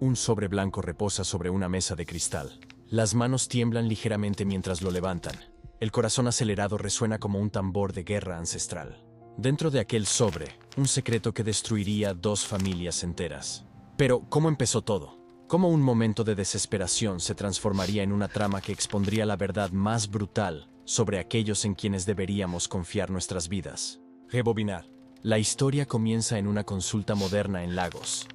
Un sobre blanco reposa sobre una mesa de cristal. Las manos tiemblan ligeramente mientras lo levantan. El corazón acelerado resuena como un tambor de guerra ancestral. Dentro de aquel sobre, un secreto que destruiría 2 familias enteras. Pero, ¿cómo empezó todo? ¿Cómo un momento de desesperación se transformaría en una trama que expondría la verdad más brutal sobre aquellos en quienes deberíamos confiar nuestras vidas? Rebobinar. La historia comienza en una consulta moderna en Lagos,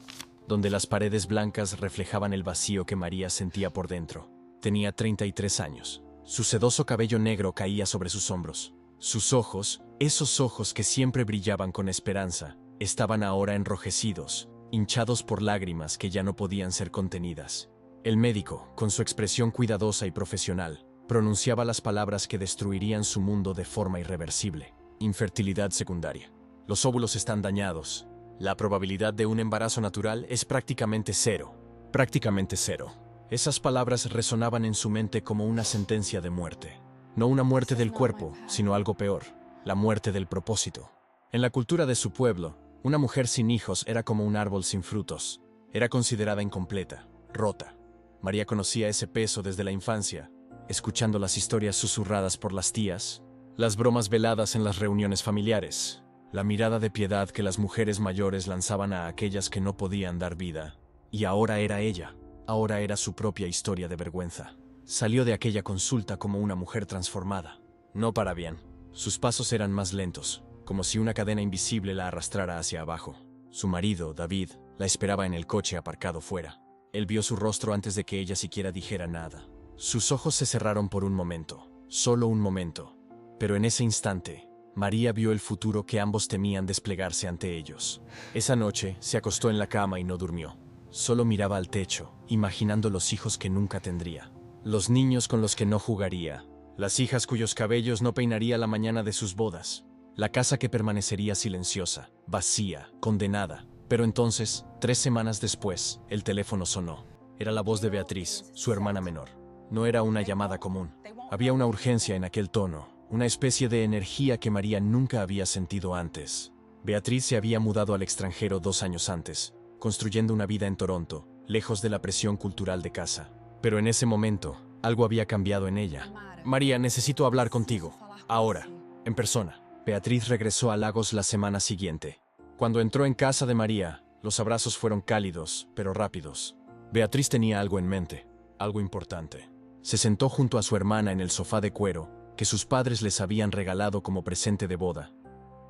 donde las paredes blancas reflejaban el vacío que María sentía por dentro. Tenía 33 años. Su sedoso cabello negro caía sobre sus hombros. Sus ojos, esos ojos que siempre brillaban con esperanza, estaban ahora enrojecidos, hinchados por lágrimas que ya no podían ser contenidas. El médico, con su expresión cuidadosa y profesional, pronunciaba las palabras que destruirían su mundo de forma irreversible. Infertilidad secundaria. Los óvulos están dañados. La probabilidad de un embarazo natural es prácticamente cero. Prácticamente cero. Esas palabras resonaban en su mente como una sentencia de muerte. No una muerte del cuerpo, sino algo peor, la muerte del propósito. En la cultura de su pueblo, una mujer sin hijos era como un árbol sin frutos. Era considerada incompleta, rota. María conocía ese peso desde la infancia, escuchando las historias susurradas por las tías, las bromas veladas en las reuniones familiares, la mirada de piedad que las mujeres mayores lanzaban a aquellas que no podían dar vida. Y ahora era ella. Ahora era su propia historia de vergüenza. Salió de aquella consulta como una mujer transformada. No para bien. Sus pasos eran más lentos, como si una cadena invisible la arrastrara hacia abajo. Su marido, David, la esperaba en el coche aparcado fuera. Él vio su rostro antes de que ella siquiera dijera nada. Sus ojos se cerraron por un momento, solo un momento. Pero en ese instante, María vio el futuro que ambos temían desplegarse ante ellos. Esa noche se acostó en la cama y no durmió. Solo miraba al techo, imaginando los hijos que nunca tendría. Los niños con los que no jugaría. Las hijas cuyos cabellos no peinaría la mañana de sus bodas. La casa que permanecería silenciosa, vacía, condenada. Pero entonces, 3 semanas después, el teléfono sonó. Era la voz de Beatriz, su hermana menor. No era una llamada común. Había una urgencia en aquel tono, una especie de energía que María nunca había sentido antes. Beatriz se había mudado al extranjero 2 años antes, construyendo una vida en Toronto, lejos de la presión cultural de casa. Pero en ese momento, algo había cambiado en ella. María, necesito hablar contigo. Ahora, en persona. Beatriz regresó a Lagos la semana siguiente. Cuando entró en casa de María, los abrazos fueron cálidos, pero rápidos. Beatriz tenía algo en mente, algo importante. Se sentó junto a su hermana en el sofá de cuero que sus padres les habían regalado como presente de boda.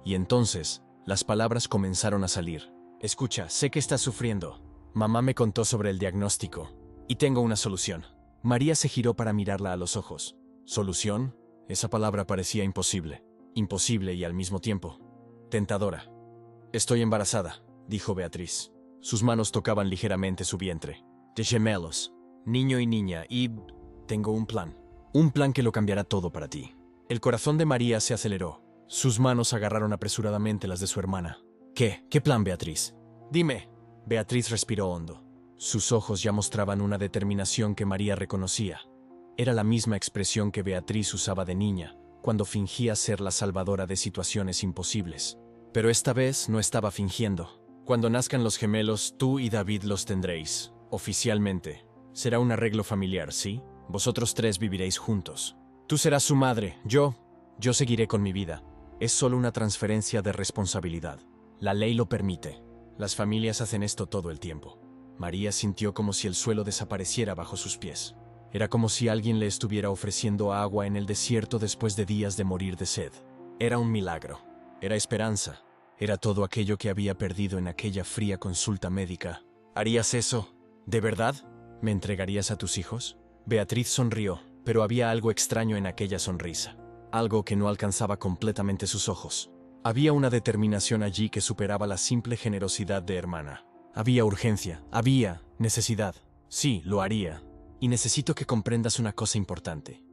Y entonces, las palabras comenzaron a salir. Escucha, sé que estás sufriendo. Mamá me contó sobre el diagnóstico. Y tengo una solución. María se giró para mirarla a los ojos. ¿Solución? Esa palabra parecía imposible. Imposible y al mismo tiempo tentadora. Estoy embarazada, dijo Beatriz. Sus manos tocaban ligeramente su vientre. De gemelos, niño y niña, y tengo un plan. Un plan que lo cambiará todo para ti. El corazón de María se aceleró. Sus manos agarraron apresuradamente las de su hermana. ¿Qué? ¿Qué plan, Beatriz? Dime. Beatriz respiró hondo. Sus ojos ya mostraban una determinación que María reconocía. Era la misma expresión que Beatriz usaba de niña, cuando fingía ser la salvadora de situaciones imposibles. Pero esta vez no estaba fingiendo. Cuando nazcan los gemelos, tú y David los tendréis, oficialmente. Será un arreglo familiar, ¿sí? Vosotros 3 viviréis juntos. Tú serás su madre, yo seguiré con mi vida. Es solo una transferencia de responsabilidad. La ley lo permite. Las familias hacen esto todo el tiempo. María sintió como si el suelo desapareciera bajo sus pies. Era como si alguien le estuviera ofreciendo agua en el desierto después de días de morir de sed. Era un milagro. Era esperanza. Era todo aquello que había perdido en aquella fría consulta médica. ¿Harías eso? ¿De verdad? ¿Me entregarías a tus hijos? Beatriz sonrió, pero había algo extraño en aquella sonrisa. Algo que no alcanzaba completamente sus ojos. Había una determinación allí que superaba la simple generosidad de hermana. Había urgencia, había necesidad. Sí, lo haría. Y necesito que comprendas una cosa importante.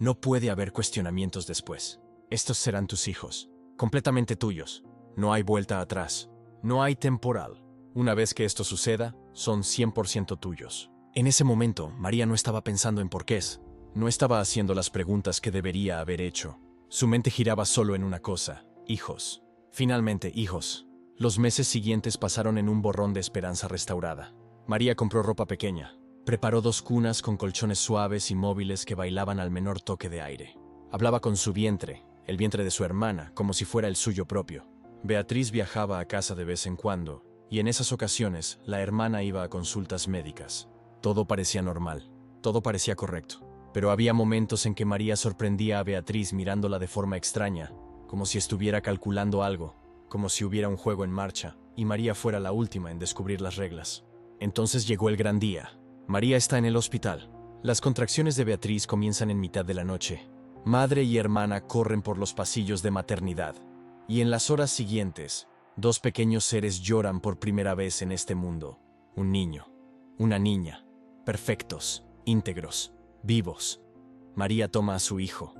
No puede haber cuestionamientos después. Estos serán tus hijos, completamente tuyos. No hay vuelta atrás. No hay temporal. Una vez que esto suceda, son 100% tuyos. En ese momento, María no estaba pensando en porqués. No estaba haciendo las preguntas que debería haber hecho. Su mente giraba solo en una cosa: hijos. Finalmente, hijos. Los meses siguientes pasaron en un borrón de esperanza restaurada. María compró ropa pequeña. Preparó 2 cunas con colchones suaves y móviles que bailaban al menor toque de aire. Hablaba con su vientre, el vientre de su hermana, como si fuera el suyo propio. Beatriz viajaba a casa de vez en cuando, y en esas ocasiones la hermana iba a consultas médicas. Todo parecía normal, todo parecía correcto. Pero había momentos en que María sorprendía a Beatriz mirándola de forma extraña, como si estuviera calculando algo, como si hubiera un juego en marcha, y María fuera la última en descubrir las reglas. Entonces llegó el gran día. María está en el hospital. Las contracciones de Beatriz comienzan en mitad de la noche. Madre y hermana corren por los pasillos de maternidad. Y en las horas siguientes, 2 pequeños seres lloran por primera vez en este mundo. Un niño, una niña, perfectos, íntegros, vivos. María toma a su hijo,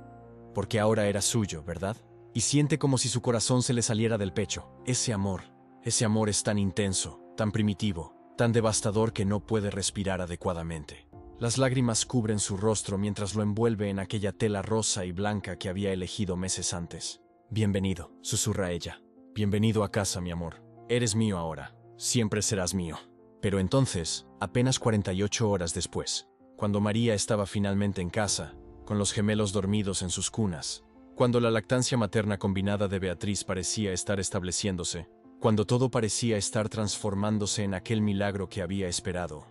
porque ahora era suyo, ¿verdad? Y siente como si su corazón se le saliera del pecho. Ese amor es tan intenso, tan primitivo, tan devastador que no puede respirar adecuadamente. Las lágrimas cubren su rostro mientras lo envuelve en aquella tela rosa y blanca que había elegido meses antes. Bienvenido, susurra ella. Bienvenido a casa, mi amor. Eres mío ahora. Siempre serás mío. Pero entonces, apenas 48 horas después, cuando María estaba finalmente en casa, con los gemelos dormidos en sus cunas, cuando la lactancia materna combinada de Beatriz parecía estar estableciéndose, cuando todo parecía estar transformándose en aquel milagro que había esperado,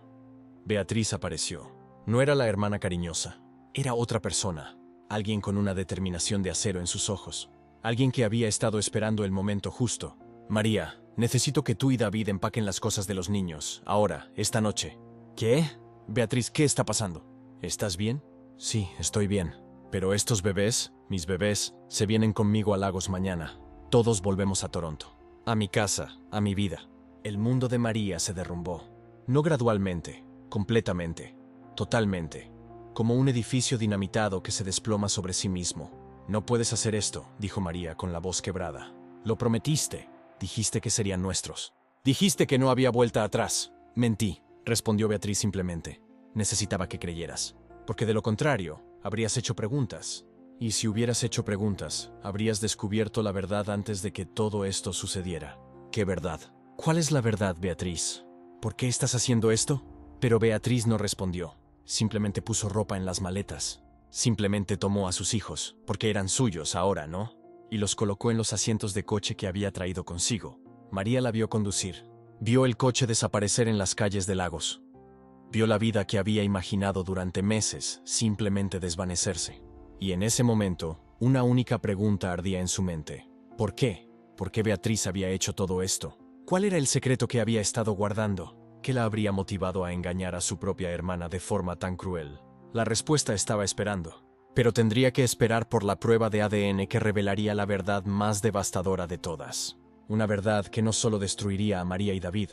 Beatriz apareció. No era la hermana cariñosa, era otra persona, alguien con una determinación de acero en sus ojos, alguien que había estado esperando el momento justo. María, necesito que tú y David empaquen las cosas de los niños, ahora, esta noche. ¿Qué? Beatriz, ¿qué está pasando? ¿Estás bien? Sí, estoy bien. Pero estos bebés, mis bebés, se vienen conmigo a Lagos mañana. Todos volvemos a Toronto. A mi casa, a mi vida. El mundo de María se derrumbó. No gradualmente, completamente, totalmente. Como un edificio dinamitado que se desploma sobre sí mismo. No puedes hacer esto, dijo María con la voz quebrada. Lo prometiste. Dijiste que serían nuestros. Dijiste que no había vuelta atrás. Mentí, respondió Beatriz simplemente. Necesitaba que creyeras. Porque de lo contrario, habrías hecho preguntas. Y si hubieras hecho preguntas, habrías descubierto la verdad antes de que todo esto sucediera. ¿Qué verdad? ¿Cuál es la verdad, Beatriz? ¿Por qué estás haciendo esto? Pero Beatriz no respondió. Simplemente puso ropa en las maletas. Simplemente tomó a sus hijos, porque eran suyos ahora, ¿no? Y los colocó en los asientos de coche que había traído consigo. María la vio conducir. Vio el coche desaparecer en las calles de Lagos. Vio la vida que había imaginado durante meses simplemente desvanecerse. Y en ese momento, una única pregunta ardía en su mente. ¿Por qué? ¿Por qué Beatriz había hecho todo esto? ¿Cuál era el secreto que había estado guardando? ¿Qué la habría motivado a engañar a su propia hermana de forma tan cruel? La respuesta estaba esperando. Pero tendría que esperar por la prueba de ADN que revelaría la verdad más devastadora de todas. Una verdad que no solo destruiría a María y David,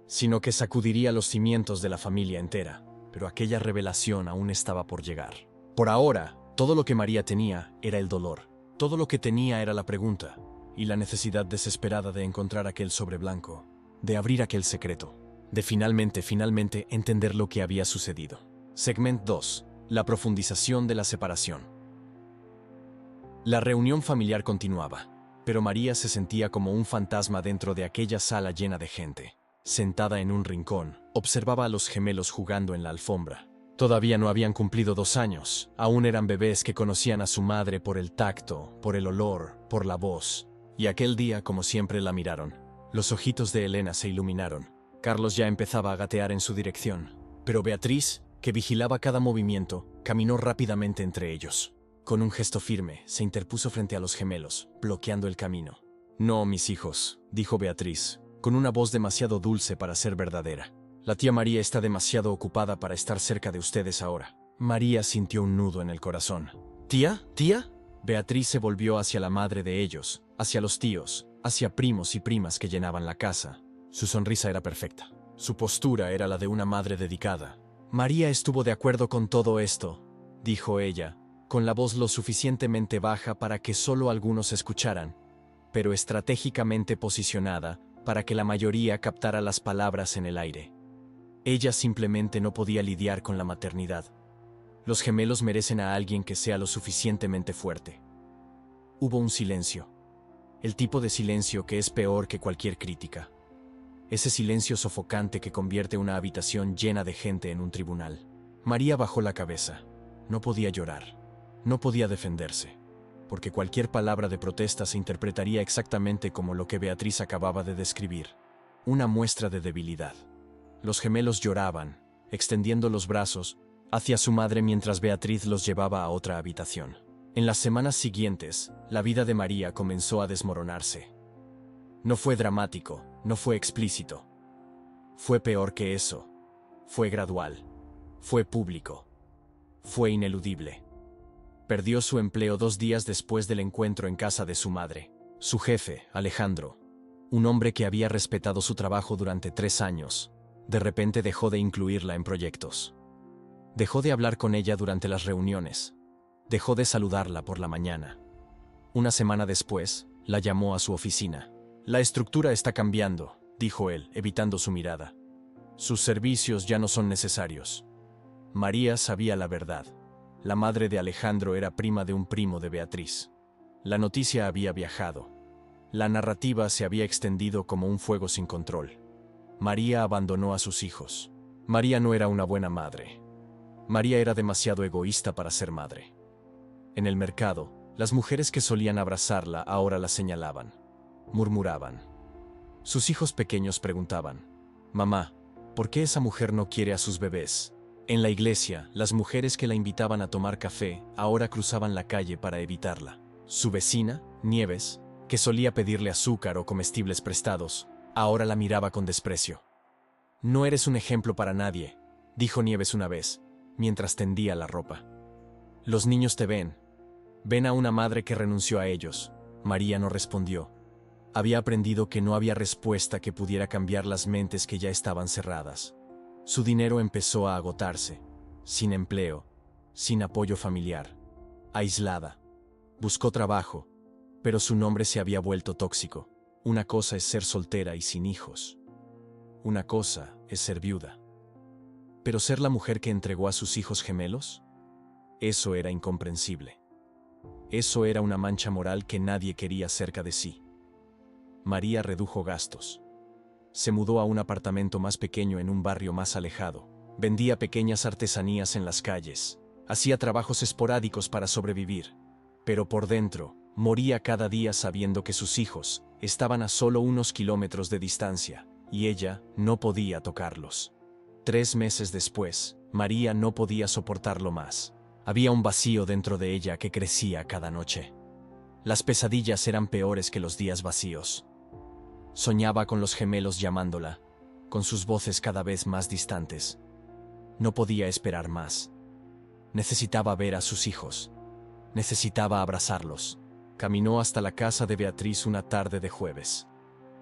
sino que sacudiría los cimientos de la familia entera. Pero aquella revelación aún estaba por llegar. Por ahora, todo lo que María tenía era el dolor. Todo lo que tenía era la pregunta y la necesidad desesperada de encontrar aquel sobre blanco, de abrir aquel secreto, de finalmente entender lo que había sucedido. Segmento 2. La profundización de la separación. La reunión familiar continuaba, pero María se sentía como un fantasma dentro de aquella sala llena de gente. Sentada en un rincón, observaba a los gemelos jugando en la alfombra. Todavía no habían cumplido 2 años, aún eran bebés que conocían a su madre por el tacto, por el olor, por la voz. Y aquel día, como siempre, la miraron. Los ojitos de Elena se iluminaron. Carlos ya empezaba a gatear en su dirección. Pero Beatriz, que vigilaba cada movimiento, caminó rápidamente entre ellos. Con un gesto firme, se interpuso frente a los gemelos, bloqueando el camino. «No, mis hijos», dijo Beatriz, con una voz demasiado dulce para ser verdadera. «La tía María está demasiado ocupada para estar cerca de ustedes ahora». María sintió un nudo en el corazón. «¿Tía? ¿Tía?» Beatriz se volvió hacia la madre de ellos, hacia los tíos, hacia primos y primas que llenaban la casa. Su sonrisa era perfecta. Su postura era la de una madre dedicada. «María estuvo de acuerdo con todo esto», dijo ella, con la voz lo suficientemente baja para que solo algunos escucharan, pero estratégicamente posicionada para que la mayoría captara las palabras en el aire. Ella simplemente no podía lidiar con la maternidad. Los gemelos merecen a alguien que sea lo suficientemente fuerte. Hubo un silencio. El tipo de silencio que es peor que cualquier crítica. ese silencio sofocante que convierte una habitación llena de gente en un tribunal. María bajó la cabeza. No podía llorar. No podía defenderse, porque cualquier palabra de protesta se interpretaría exactamente como lo que Beatriz acababa de describir, una muestra de debilidad. Los gemelos lloraban, extendiendo los brazos hacia su madre mientras Beatriz los llevaba a otra habitación. En las semanas siguientes, la vida de María comenzó a desmoronarse. No fue dramático, no fue explícito. Fue peor que eso. Fue gradual. Fue público. Fue ineludible. Perdió su empleo 2 días después del encuentro en casa de su madre. Su jefe, Alejandro, un hombre que había respetado su trabajo durante 3 años, de repente dejó de incluirla en proyectos. Dejó de hablar con ella durante las reuniones. Dejó de saludarla por la mañana. Una semana después, la llamó a su oficina. «La estructura está cambiando», dijo él, evitando su mirada. «Sus servicios ya no son necesarios». María sabía la verdad. La madre de Alejandro era prima de un primo de Beatriz. La noticia había viajado. La narrativa se había extendido como un fuego sin control. María abandonó a sus hijos. María no era una buena madre. María era demasiado egoísta para ser madre. En el mercado, las mujeres que solían abrazarla ahora la señalaban. Murmuraban. Sus hijos pequeños preguntaban: «Mamá, ¿por qué esa mujer no quiere a sus bebés?». En la iglesia, las mujeres que la invitaban a tomar café ahora cruzaban la calle para evitarla. Su vecina, Nieves, que solía pedirle azúcar o comestibles prestados, ahora la miraba con desprecio. «No eres un ejemplo para nadie», dijo Nieves una vez, mientras tendía la ropa. «Los niños te ven. Ven a una madre que renunció a ellos». María no respondió. Había aprendido que no había respuesta que pudiera cambiar las mentes que ya estaban cerradas. Su dinero empezó a agotarse, sin empleo, sin apoyo familiar, aislada. Buscó trabajo, pero su nombre se había vuelto tóxico. Una cosa es ser soltera y sin hijos. Una cosa es ser viuda. Pero ser la mujer que entregó a sus hijos gemelos, eso era incomprensible. Eso era una mancha moral que nadie quería cerca de sí. María redujo gastos. Se mudó a un apartamento más pequeño en un barrio más alejado. Vendía pequeñas artesanías en las calles. Hacía trabajos esporádicos para sobrevivir. Pero por dentro, moría cada día sabiendo que sus hijos estaban a solo unos kilómetros de distancia, y ella no podía tocarlos. 3 meses después, María no podía soportarlo más. Había un vacío dentro de ella que crecía cada noche. Las pesadillas eran peores que los días vacíos. Soñaba con los gemelos llamándola, con sus voces cada vez más distantes. No podía esperar más. Necesitaba ver a sus hijos. Necesitaba abrazarlos. Caminó hasta la casa de Beatriz una tarde de jueves.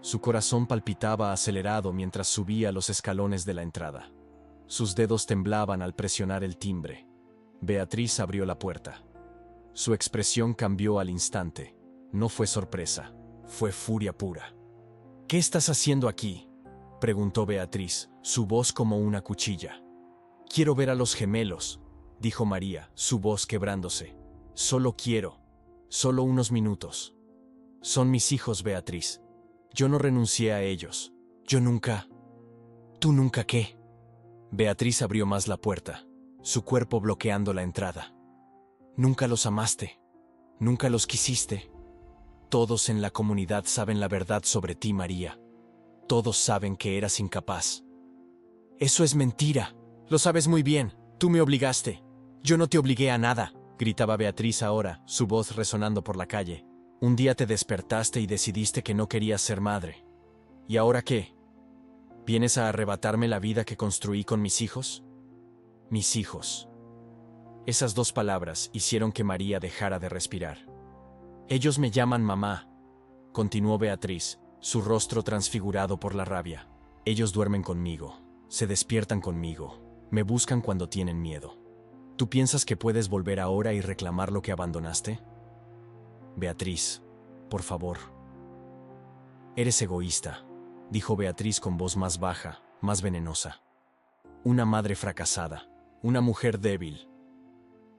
Su corazón palpitaba acelerado mientras subía los escalones de la entrada. Sus dedos temblaban al presionar el timbre. Beatriz abrió la puerta. Su expresión cambió al instante. No fue sorpresa, fue furia pura. «¿Qué estás haciendo aquí?», preguntó Beatriz, su voz como una cuchilla. «Quiero ver a los gemelos», dijo María, su voz quebrándose. «Solo unos minutos». «Son mis hijos, Beatriz. Yo no renuncié a ellos. Yo nunca». «¿Tú nunca qué?». Beatriz abrió más la puerta, su cuerpo bloqueando la entrada. «Nunca los amaste. Nunca los quisiste. Todos en la comunidad saben la verdad sobre ti, María. Todos saben que eras incapaz». «Eso es mentira. Lo sabes muy bien. Tú me obligaste. Yo no te obligué a nada», gritaba Beatriz ahora, su voz resonando por la calle. «Un día te despertaste y decidiste que no querías ser madre. ¿Y ahora qué? ¿Vienes a arrebatarme la vida que construí con mis hijos?». «Mis hijos». Esas 2 palabras hicieron que María dejara de respirar. «Ellos me llaman mamá», continuó Beatriz, su rostro transfigurado por la rabia. «Ellos duermen conmigo, se despiertan conmigo, me buscan cuando tienen miedo. ¿Tú piensas que puedes volver ahora y reclamar lo que abandonaste? Beatriz, por favor». «Eres egoísta», dijo Beatriz con voz más baja, más venenosa. «Una madre fracasada, una mujer débil.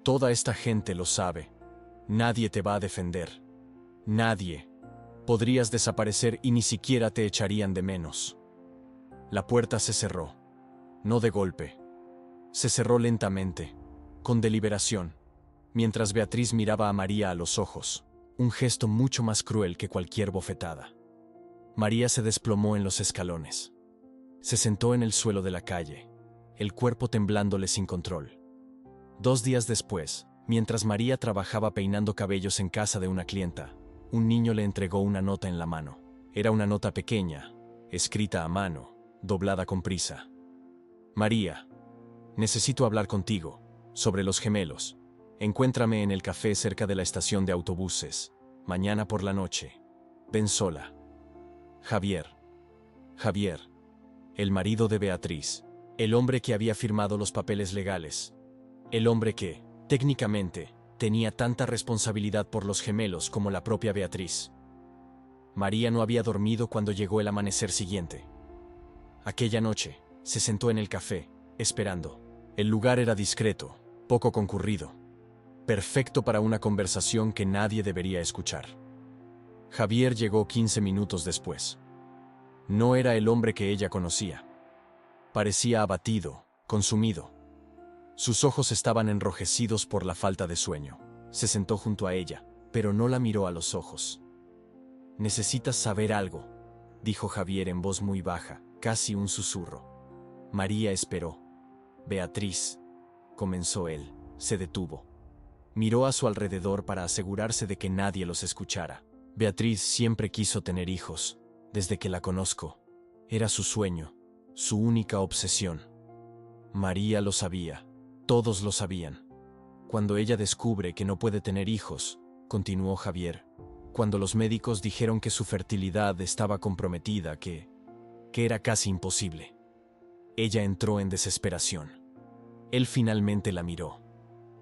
Toda esta gente lo sabe. Nadie te va a defender. Nadie. Podrías desaparecer y ni siquiera te echarían de menos. La puerta se cerró. No de golpe. Se cerró lentamente, con deliberación, mientras Beatriz miraba a María a los ojos, un gesto mucho más cruel que cualquier bofetada. María se desplomó en los escalones. Se sentó en el suelo de la calle, el cuerpo temblándole sin control. 2 días después, mientras María trabajaba peinando cabellos en casa de una clienta, un niño le entregó una nota en la mano. Era una nota pequeña, escrita a mano, doblada con prisa. María, necesito hablar contigo, sobre los gemelos. Encuéntrame en el café cerca de la estación de autobuses, mañana por la noche. Ven sola. Javier. Javier, el marido de Beatriz, el hombre que había firmado los papeles legales, el hombre que, técnicamente, tenía tanta responsabilidad por los gemelos como la propia Beatriz. María no había dormido cuando llegó el amanecer siguiente. Aquella noche, se sentó en el café, esperando. El lugar era discreto, poco concurrido, perfecto para una conversación que nadie debería escuchar. Javier llegó 15 minutos después. No era el hombre que ella conocía. Parecía abatido, consumido. Sus ojos estaban enrojecidos por la falta de sueño. Se sentó junto a ella, pero no la miró a los ojos. «Necesitas saber algo», dijo Javier en voz muy baja, casi un susurro. María esperó. «Beatriz», comenzó él, se detuvo. Miró a su alrededor para asegurarse de que nadie los escuchara. Beatriz siempre quiso tener hijos, desde que la conozco. Era su sueño, su única obsesión. María lo sabía, todos lo sabían. Cuando ella descubre que no puede tener hijos, continuó Javier, cuando los médicos dijeron que su fertilidad estaba comprometida, que era casi imposible. Ella entró en desesperación. Él finalmente la miró.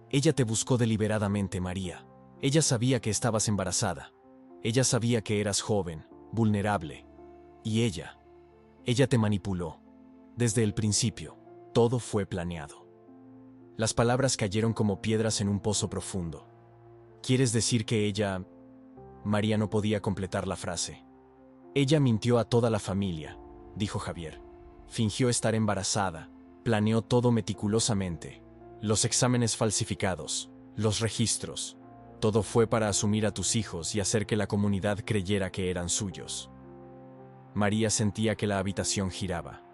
Ella te buscó deliberadamente, María. Ella sabía que estabas embarazada. Ella sabía que eras joven, vulnerable. Y ella te manipuló. Desde el principio, todo fue planeado. Las palabras cayeron como piedras en un pozo profundo. ¿Quieres decir que ella...? María no podía completar la frase. Ella mintió a toda la familia, dijo Javier. Fingió estar embarazada, planeó todo meticulosamente. Los exámenes falsificados, los registros. Todo fue para asumir a tus hijos y hacer que la comunidad creyera que eran suyos. María sentía que la habitación giraba.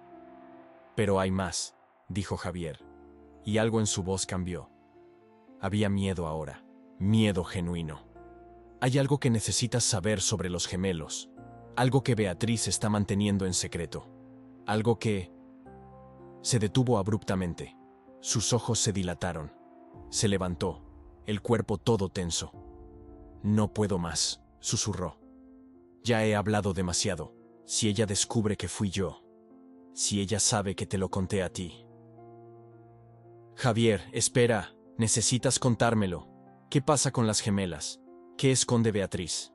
Pero hay más, dijo Javier, y algo en su voz cambió. Había miedo ahora, miedo genuino. Hay algo que necesitas saber sobre los gemelos, algo que Beatriz está manteniendo en secreto, algo que... Se detuvo abruptamente. Sus ojos se dilataron. Se levantó, el cuerpo todo tenso. No puedo más, susurró. Ya he hablado demasiado. Si ella descubre que fui yo, si ella sabe que te lo conté a ti. Javier, espera, necesitas contármelo. ¿Qué pasa con las gemelas? ¿Qué esconde Beatriz?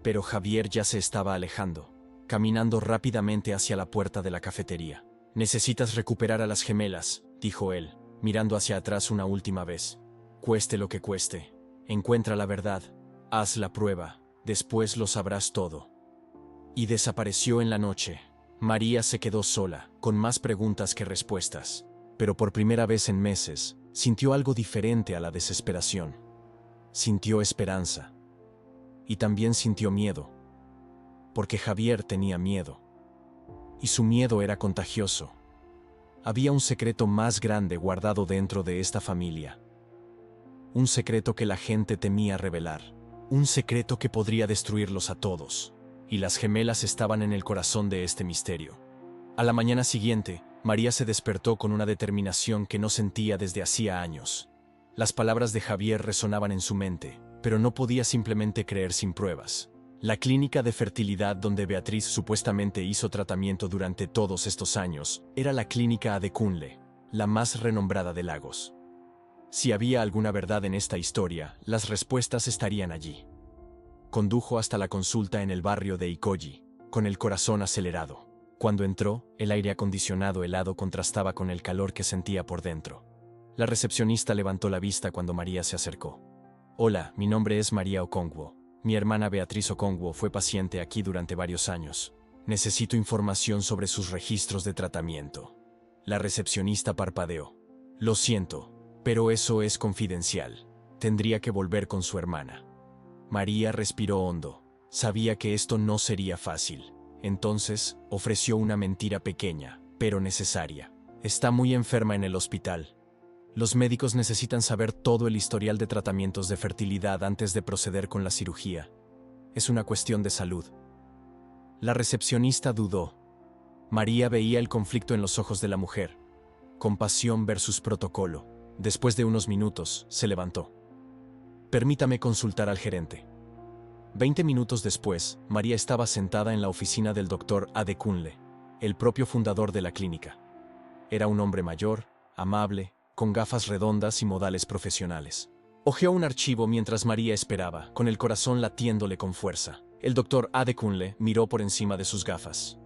Pero Javier ya se estaba alejando, caminando rápidamente hacia la puerta de la cafetería. Necesitas recuperar a las gemelas, dijo él, mirando hacia atrás una última vez. Cueste lo que cueste. Encuentra la verdad. Haz la prueba. Después lo sabrás todo. Y desapareció en la noche. María se quedó sola, con más preguntas que respuestas. Pero por primera vez en meses, sintió algo diferente a la desesperación. Sintió esperanza. Y también sintió miedo. Porque Javier tenía miedo. Y su miedo era contagioso. Había un secreto más grande guardado dentro de esta familia. Un secreto que la gente temía revelar. Un secreto que podría destruirlos a todos. Y las gemelas estaban en el corazón de este misterio. A la mañana siguiente, María se despertó con una determinación que no sentía desde hacía años. Las palabras de Javier resonaban en su mente, pero no podía simplemente creer sin pruebas. La clínica de fertilidad donde Beatriz supuestamente hizo tratamiento durante todos estos años era la clínica Adekunle, la más renombrada de Lagos. Si había alguna verdad en esta historia, las respuestas estarían allí. Condujo hasta la consulta en el barrio de Ikoyi, con el corazón acelerado. Cuando entró, el aire acondicionado helado contrastaba con el calor que sentía por dentro. La recepcionista levantó la vista cuando María se acercó. Hola, mi nombre es María Okongwu. Mi hermana Beatriz Okongwu fue paciente aquí durante varios años. Necesito información sobre sus registros de tratamiento. La recepcionista parpadeó. Lo siento, pero eso es confidencial. Tendría que volver con su hermana. María respiró hondo. Sabía que esto no sería fácil. Entonces, ofreció una mentira pequeña, pero necesaria. Está muy enferma en el hospital. Los médicos necesitan saber todo el historial de tratamientos de fertilidad antes de proceder con la cirugía. Es una cuestión de salud. La recepcionista dudó. María veía el conflicto en los ojos de la mujer. Compasión versus protocolo. Después de unos minutos, se levantó. Permítame consultar al gerente. 20 minutos después, María estaba sentada en la oficina del doctor Adekunle, el propio fundador de la clínica. Era un hombre mayor, amable, con gafas redondas y modales profesionales. Hojeó un archivo mientras María esperaba, con el corazón latiéndole con fuerza. El doctor Adekunle miró por encima de sus gafas.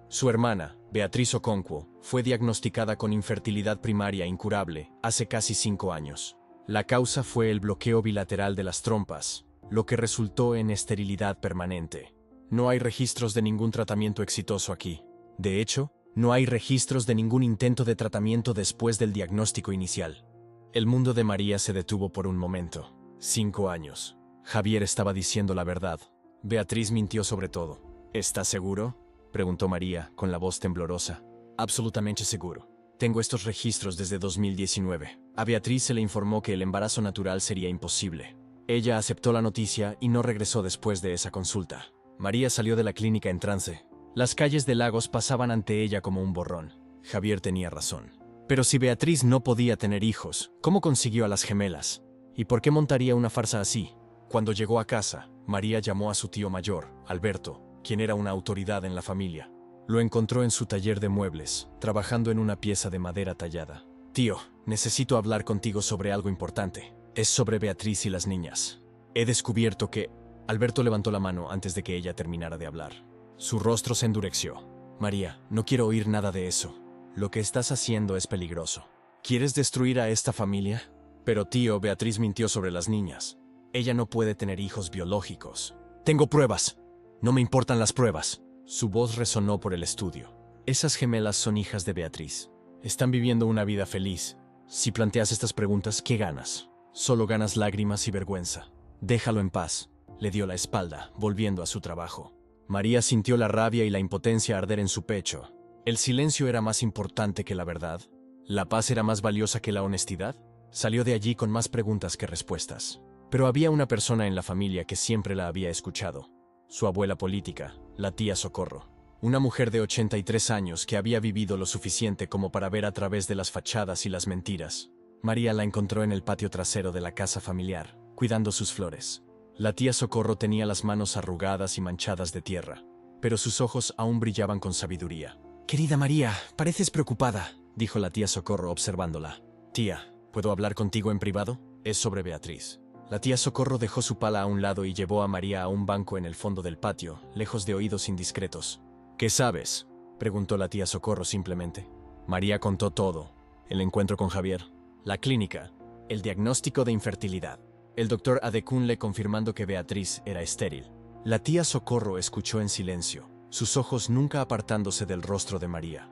Su hermana, Beatriz Okonkwo, fue diagnosticada con infertilidad primaria incurable hace casi 5 años. La causa fue el bloqueo bilateral de las trompas, lo que resultó en esterilidad permanente. No hay registros de ningún tratamiento exitoso aquí. De hecho, no hay registros de ningún intento de tratamiento después del diagnóstico inicial. El mundo de María se detuvo por un momento. 5 años. Javier estaba diciendo la verdad. Beatriz mintió sobre todo. ¿Estás seguro?, preguntó María, con la voz temblorosa. Absolutamente seguro. Tengo estos registros desde 2019. A Beatriz se le informó que el embarazo natural sería imposible. Ella aceptó la noticia y no regresó después de esa consulta. María salió de la clínica en trance. Las calles de Lagos pasaban ante ella como un borrón. Javier tenía razón. Pero si Beatriz no podía tener hijos, ¿cómo consiguió a las gemelas? ¿Y por qué montaría una farsa así? Cuando llegó a casa, María llamó a su tío mayor, Alberto, quien era una autoridad en la familia. Lo encontró en su taller de muebles, trabajando en una pieza de madera tallada. Tío, necesito hablar contigo sobre algo importante. Es sobre Beatriz y las niñas. He descubierto que... Alberto levantó la mano antes de que ella terminara de hablar. Su rostro se endureció. María, no quiero oír nada de eso. Lo que estás haciendo es peligroso. ¿Quieres destruir a esta familia? Pero tío, Beatriz mintió sobre las niñas. Ella no puede tener hijos biológicos. Tengo pruebas. No me importan las pruebas. Su voz resonó por el estudio. Esas gemelas son hijas de Beatriz. Están viviendo una vida feliz. Si planteas estas preguntas, ¿qué ganas? Solo ganas lágrimas y vergüenza. Déjalo en paz. Le dio la espalda, volviendo a su trabajo. María sintió la rabia y la impotencia arder en su pecho. ¿El silencio era más importante que la verdad? ¿La paz era más valiosa que la honestidad? Salió de allí con más preguntas que respuestas. Pero había una persona en la familia que siempre la había escuchado. Su abuela política, la tía Socorro. Una mujer de 83 años que había vivido lo suficiente como para ver a través de las fachadas y las mentiras. María la encontró en el patio trasero de la casa familiar, cuidando sus flores. La tía Socorro tenía las manos arrugadas y manchadas de tierra, pero sus ojos aún brillaban con sabiduría. «Querida María, pareces preocupada», dijo la tía Socorro observándola. «Tía, ¿puedo hablar contigo en privado? Es sobre Beatriz». La tía Socorro dejó su pala a un lado y llevó a María a un banco en el fondo del patio, lejos de oídos indiscretos. «¿Qué sabes?», preguntó la tía Socorro simplemente. María contó todo: el encuentro con Javier, la clínica, el diagnóstico de infertilidad, el doctor Adekunle confirmando que Beatriz era estéril. La tía Socorro escuchó en silencio, sus ojos nunca apartándose del rostro de María.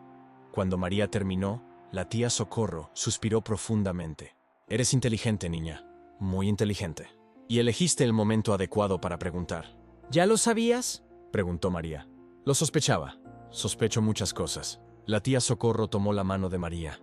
Cuando María terminó, la tía Socorro suspiró profundamente. «Eres inteligente, niña. Muy inteligente. Y elegiste el momento adecuado para preguntar». «¿Ya lo sabías?», preguntó María. «Lo sospechaba. Sospecho muchas cosas». La tía Socorro tomó la mano de María.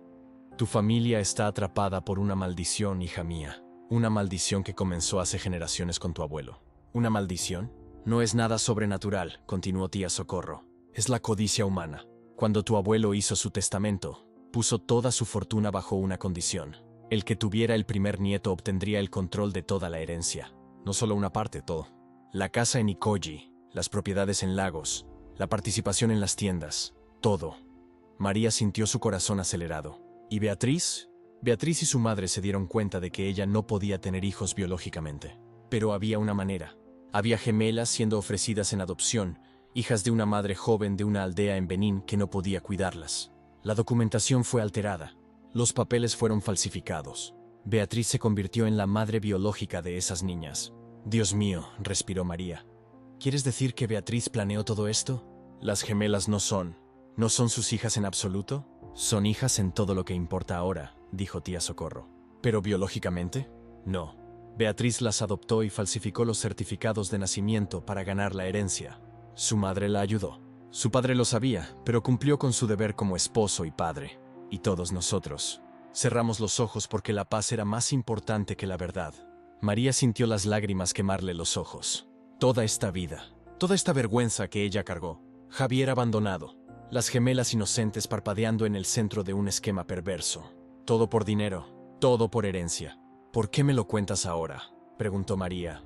«Tu familia está atrapada por una maldición, hija mía. Una maldición que comenzó hace generaciones con tu abuelo». «¿Una maldición? No es nada sobrenatural», continuó tía Socorro. «Es la codicia humana. Cuando tu abuelo hizo su testamento, puso toda su fortuna bajo una condición. El que tuviera el primer nieto obtendría el control de toda la herencia. No solo una parte, todo. La casa en Ikoji, las propiedades en Lagos, la participación en las tiendas, todo». María sintió su corazón acelerado. ¿Y Beatriz? Beatriz y su madre se dieron cuenta de que ella no podía tener hijos biológicamente. Pero había una manera. Había gemelas siendo ofrecidas en adopción, hijas de una madre joven de una aldea en Benín que no podía cuidarlas. La documentación fue alterada. Los papeles fueron falsificados. Beatriz se convirtió en la madre biológica de esas niñas. «Dios mío», respiró María. «¿Quieres decir que Beatriz planeó todo esto?». Las gemelas no son sus hijas en absoluto. Son hijas en todo lo que importa ahora, dijo tía Socorro. ¿Pero biológicamente? No. Beatriz las adoptó y falsificó los certificados de nacimiento para ganar la herencia. Su madre la ayudó. Su padre lo sabía, pero cumplió con su deber como esposo y padre. Y todos nosotros cerramos los ojos porque la paz era más importante que la verdad. María sintió las lágrimas quemarle los ojos. Toda esta vida, toda esta vergüenza que ella cargó. Javier abandonado. Las gemelas inocentes parpadeando en el centro de un esquema perverso. Todo por dinero, todo por herencia. ¿Por qué me lo cuentas ahora?, preguntó María.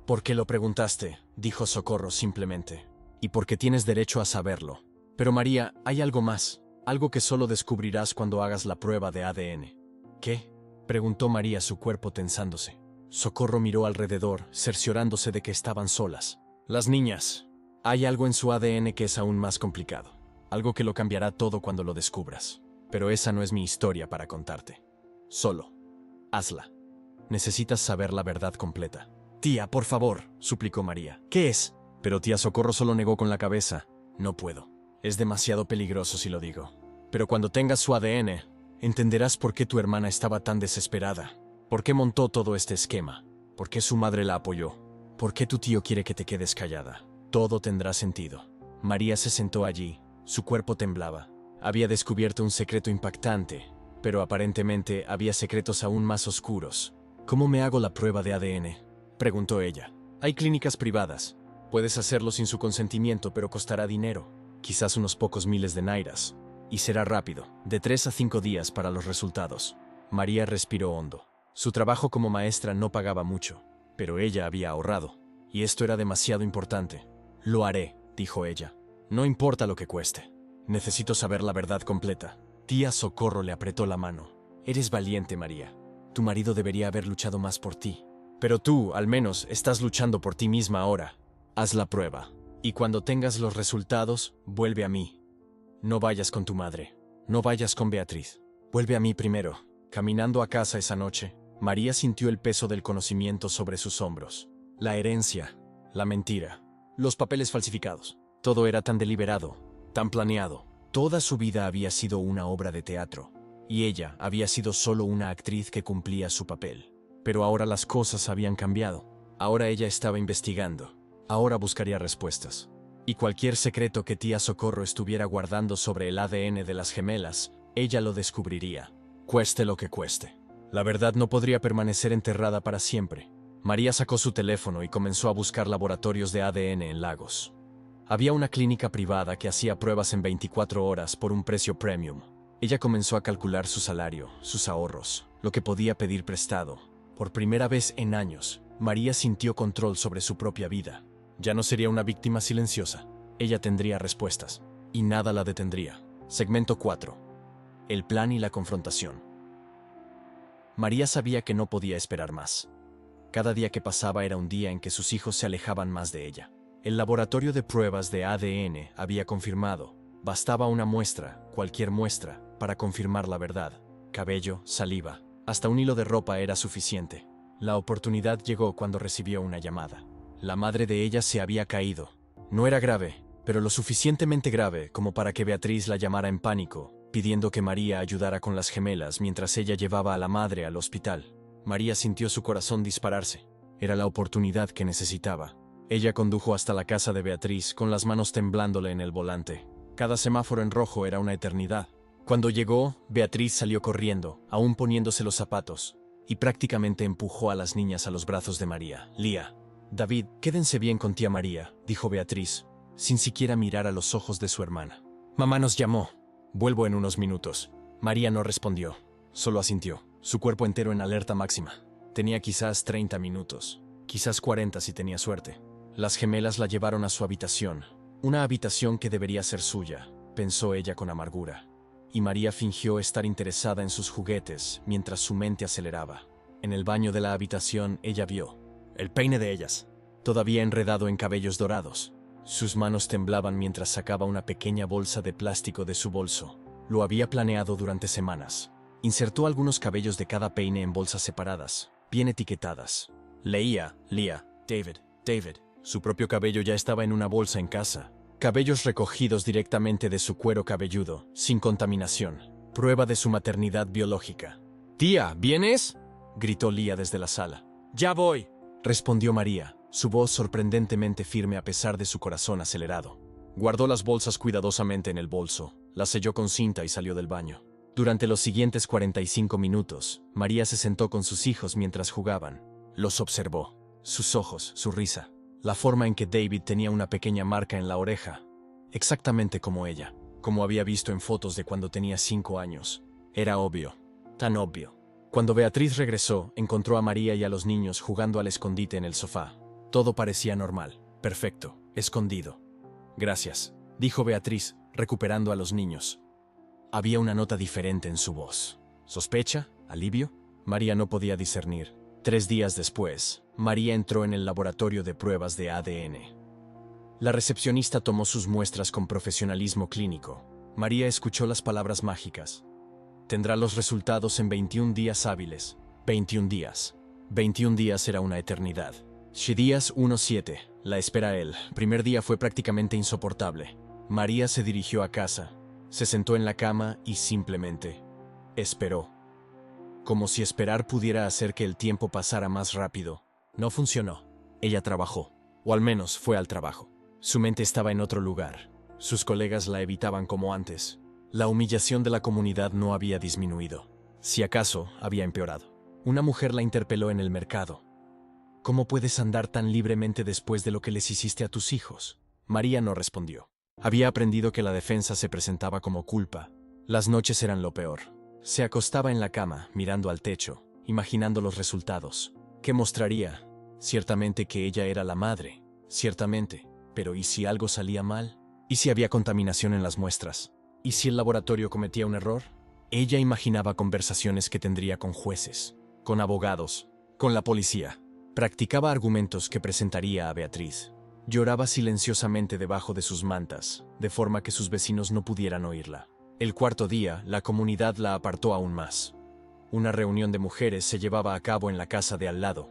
¿Por qué lo preguntaste?, dijo Socorro simplemente. Y porque tienes derecho a saberlo. Pero María, hay algo más, algo que solo descubrirás cuando hagas la prueba de ADN. ¿Qué?, preguntó María, su cuerpo tensándose. Socorro miró alrededor, cerciorándose de que estaban solas. Las niñas. Hay algo en su ADN que es aún más complicado. Algo que lo cambiará todo cuando lo descubras. Pero esa no es mi historia para contarte. Solo, hazla. Necesitas saber la verdad completa. Tía, por favor, suplicó María. ¿Qué es? Pero tía Socorro solo negó con la cabeza. No puedo. Es demasiado peligroso si lo digo. Pero cuando tengas su ADN, entenderás por qué tu hermana estaba tan desesperada. Por qué montó todo este esquema. Por qué su madre la apoyó. Por qué tu tío quiere que te quedes callada. Todo tendrá sentido. María se sentó allí. Su cuerpo temblaba. Había descubierto un secreto impactante, pero aparentemente había secretos aún más oscuros. ¿Cómo me hago la prueba de ADN?, preguntó ella. Hay clínicas privadas. Puedes hacerlo sin su consentimiento, pero costará dinero. Quizás unos pocos miles de nairas. Y será rápido, de 3 a 5 días para los resultados. María respiró hondo. Su trabajo como maestra no pagaba mucho, pero ella había ahorrado. Y esto era demasiado importante. Lo haré, dijo ella. No importa lo que cueste. Necesito saber la verdad completa. Tía Socorro le apretó la mano. Eres valiente, María. Tu marido debería haber luchado más por ti. Pero tú, al menos, estás luchando por ti misma ahora. Haz la prueba. Y cuando tengas los resultados, vuelve a mí. No vayas con tu madre. No vayas con Beatriz. Vuelve a mí primero. Caminando a casa esa noche, María sintió el peso del conocimiento sobre sus hombros. La herencia, la mentira, los papeles falsificados. Todo era tan deliberado, tan planeado. Toda su vida había sido una obra de teatro, y ella había sido solo una actriz que cumplía su papel. Pero ahora las cosas habían cambiado. Ahora ella estaba investigando. Ahora buscaría respuestas. Y cualquier secreto que tía Socorro estuviera guardando sobre el ADN de las gemelas, ella lo descubriría. Cueste lo que cueste. La verdad no podría permanecer enterrada para siempre. María sacó su teléfono y comenzó a buscar laboratorios de ADN en Lagos. Había una clínica privada que hacía pruebas en 24 horas por un precio premium. Ella comenzó a calcular su salario, sus ahorros, lo que podía pedir prestado. Por primera vez en años, María sintió control sobre su propia vida. Ya no sería una víctima silenciosa. Ella tendría respuestas, y nada la detendría. Segmento 4. El plan y la confrontación. María sabía que no podía esperar más. Cada día que pasaba era un día en que sus hijos se alejaban más de ella. El laboratorio de pruebas de ADN había confirmado. Bastaba una muestra, cualquier muestra, para confirmar la verdad. Cabello, saliva, hasta un hilo de ropa era suficiente. La oportunidad llegó cuando recibió una llamada. La madre de ella se había caído. No era grave, pero lo suficientemente grave como para que Beatriz la llamara en pánico, pidiendo que María ayudara con las gemelas mientras ella llevaba a la madre al hospital. María sintió su corazón dispararse. Era la oportunidad que necesitaba. Ella condujo hasta la casa de Beatriz con las manos temblándole en el volante. Cada semáforo en rojo era una eternidad. Cuando llegó, Beatriz salió corriendo, aún poniéndose los zapatos, y prácticamente empujó a las niñas a los brazos de María. Lía, David, quédense bien con tía María, dijo Beatriz, sin siquiera mirar a los ojos de su hermana. Mamá nos llamó. Vuelvo en unos minutos. María no respondió, solo asintió, su cuerpo entero en alerta máxima. Tenía quizás 30 minutos, quizás 40 si tenía suerte. Las gemelas la llevaron a su habitación, una habitación que debería ser suya, pensó ella con amargura. Y María fingió estar interesada en sus juguetes mientras su mente aceleraba. En el baño de la habitación ella vio el peine de ellas, todavía enredado en cabellos dorados. Sus manos temblaban mientras sacaba una pequeña bolsa de plástico de su bolso. Lo había planeado durante semanas. Insertó algunos cabellos de cada peine en bolsas separadas, bien etiquetadas. Leía, Lía, David, David. Su propio cabello ya estaba en una bolsa en casa. cabellos recogidos directamente de su cuero cabelludo, sin contaminación, prueba de su maternidad biológica. «Tía, ¿vienes?», gritó Lía desde la sala. «Ya voy», respondió María, su voz sorprendentemente firme a pesar de su corazón acelerado. Guardó las bolsas cuidadosamente en el bolso, las selló con cinta y salió del baño. Durante los siguientes 45 minutos, María se sentó con sus hijos mientras jugaban. Los observó. Sus ojos, su risa, la forma en que David tenía una pequeña marca en la oreja, exactamente como ella, como había visto en fotos de cuando tenía 5 años. Era obvio, tan obvio. Cuando Beatriz regresó, encontró a María y a los niños jugando al escondite en el sofá. Todo parecía normal, perfecto, escondido. «Gracias», dijo Beatriz, recuperando a los niños. Había una nota diferente en su voz. ¿Sospecha? ¿Alivio? María no podía discernir. 3 días después, María entró en el laboratorio de pruebas de ADN. La recepcionista tomó sus muestras con profesionalismo clínico. María escuchó las palabras mágicas. «Tendrá los resultados en 21 días hábiles». 21 días. 21 días era una eternidad. Días 1-7. La espera el primer día fue prácticamente insoportable. María se dirigió a casa, se sentó en la cama y simplemente esperó. Como si esperar pudiera hacer que el tiempo pasara más rápido. No funcionó. Ella trabajó, o al menos fue al trabajo. Su mente estaba en otro lugar. Sus colegas la evitaban como antes. La humillación de la comunidad no había disminuido. Si acaso, había empeorado. Una mujer la interpeló en el mercado. «¿Cómo puedes andar tan libremente después de lo que les hiciste a tus hijos?». María no respondió. Había aprendido que la defensa se presentaba como culpa. Las noches eran lo peor. Se acostaba en la cama, mirando al techo, imaginando los resultados. ¿Qué mostraría? Ciertamente que ella era la madre. Ciertamente. Pero ¿y si algo salía mal? ¿Y si había contaminación en las muestras? ¿Y si el laboratorio cometía un error? Ella imaginaba conversaciones que tendría con jueces, con abogados, con la policía. Practicaba argumentos que presentaría a Beatriz. Lloraba silenciosamente debajo de sus mantas, de forma que sus vecinos no pudieran oírla. El 4.º día, la comunidad la apartó aún más. Una reunión de mujeres se llevaba a cabo en la casa de al lado.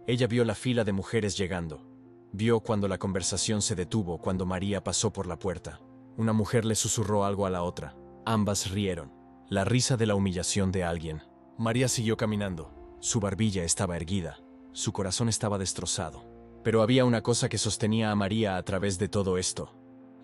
Ella vio la fila de mujeres llegando. Vio cuando la conversación se detuvo cuando María pasó por la puerta. Una mujer le susurró algo a la otra. Ambas rieron. La risa de la humillación de alguien. María siguió caminando. Su barbilla estaba erguida. Su corazón estaba destrozado. Pero había una cosa que sostenía a María a través de todo esto.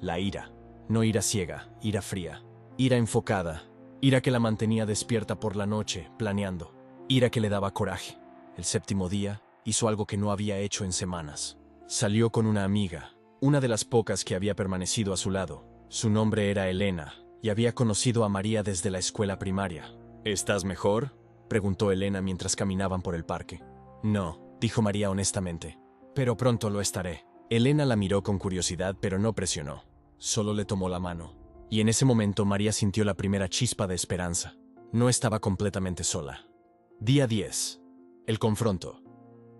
La ira. No ira ciega, ira fría. Ira enfocada. Ira que la mantenía despierta por la noche, planeando. Ira que le daba coraje. El 7.º día, hizo algo que no había hecho en semanas. Salió con una amiga, una de las pocas que había permanecido a su lado. Su nombre era Elena, y había conocido a María desde la escuela primaria. «¿Estás mejor?», preguntó Elena mientras caminaban por el parque. «No», dijo María honestamente. «Pero pronto lo estaré». Elena la miró con curiosidad, pero no presionó. Solo le tomó la mano. Y en ese momento María sintió la primera chispa de esperanza. No estaba completamente sola. Día 10. El confronto.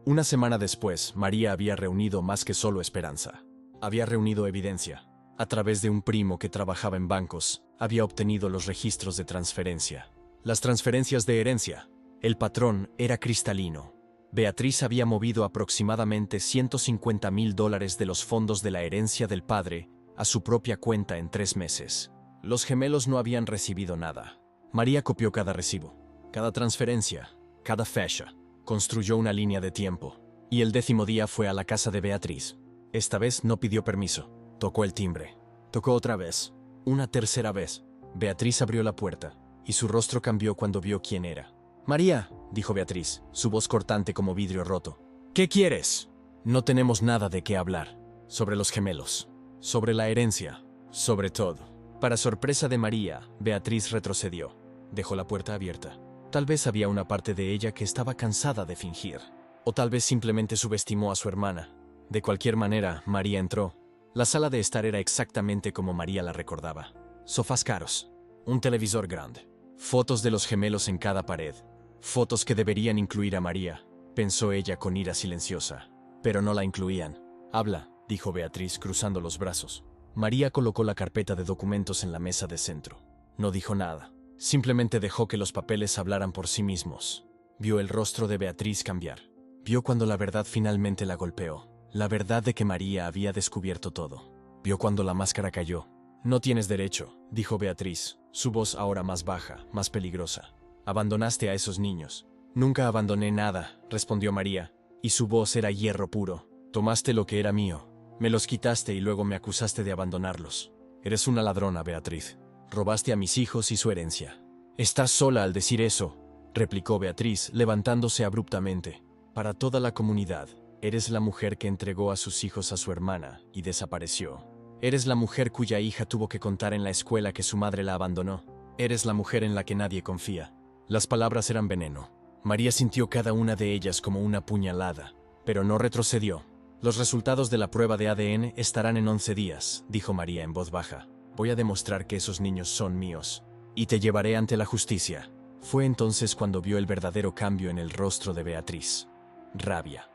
Una semana después, María había reunido más que solo esperanza. Había reunido evidencia. A través de un primo que trabajaba en bancos, había obtenido los registros de transferencia. Las transferencias de herencia. El patrón era cristalino. Beatriz había movido aproximadamente $150,000 de los fondos de la herencia del padre a su propia cuenta en 3 meses. Los gemelos no habían recibido nada. María copió cada recibo, cada transferencia, cada fecha. Construyó una línea de tiempo. Y el 10.º día fue a la casa de Beatriz. Esta vez no pidió permiso. Tocó el timbre. Tocó otra vez. Una tercera vez. Beatriz abrió la puerta, y su rostro cambió cuando vio quién era. «María», dijo Beatriz, su voz cortante como vidrio roto. «¿Qué quieres?». «No tenemos nada de qué hablar. Sobre los gemelos. Sobre la herencia. Sobre todo». Para sorpresa de María, Beatriz retrocedió. Dejó la puerta abierta. Tal vez había una parte de ella que estaba cansada de fingir. O tal vez simplemente subestimó a su hermana. De cualquier manera, María entró. La sala de estar era exactamente como María la recordaba. Sofás caros. Un televisor grande. Fotos de los gemelos en cada pared. Fotos que deberían incluir a María, pensó ella con ira silenciosa. Pero no la incluían. «Habla», dijo Beatriz cruzando los brazos. María colocó la carpeta de documentos en la mesa de centro. No dijo nada. Simplemente dejó que los papeles hablaran por sí mismos. Vio el rostro de Beatriz cambiar. Vio cuando la verdad finalmente la golpeó. La verdad de que María había descubierto todo. Vio cuando la máscara cayó. No tienes derecho, dijo Beatriz, su voz ahora más baja, más peligrosa. Abandonaste a esos niños. Nunca abandoné nada, respondió María, y su voz era hierro puro. Tomaste lo que era mío, me los quitaste y luego me acusaste de abandonarlos. Eres una ladrona, Beatriz. Robaste a mis hijos y su herencia. Estás sola al decir eso, replicó Beatriz, levantándose abruptamente. Para toda la comunidad, eres la mujer que entregó a sus hijos a su hermana y desapareció. Eres la mujer cuya hija tuvo que contar en la escuela que su madre la abandonó. Eres la mujer en la que nadie confía. Las palabras eran veneno. María sintió cada una de ellas como una puñalada, pero no retrocedió. Los resultados de la prueba de ADN estarán en 11 días, dijo María en voz baja. Voy a demostrar que esos niños son míos, y te llevaré ante la justicia. Fue entonces cuando vio el verdadero cambio en el rostro de Beatriz. Rabia.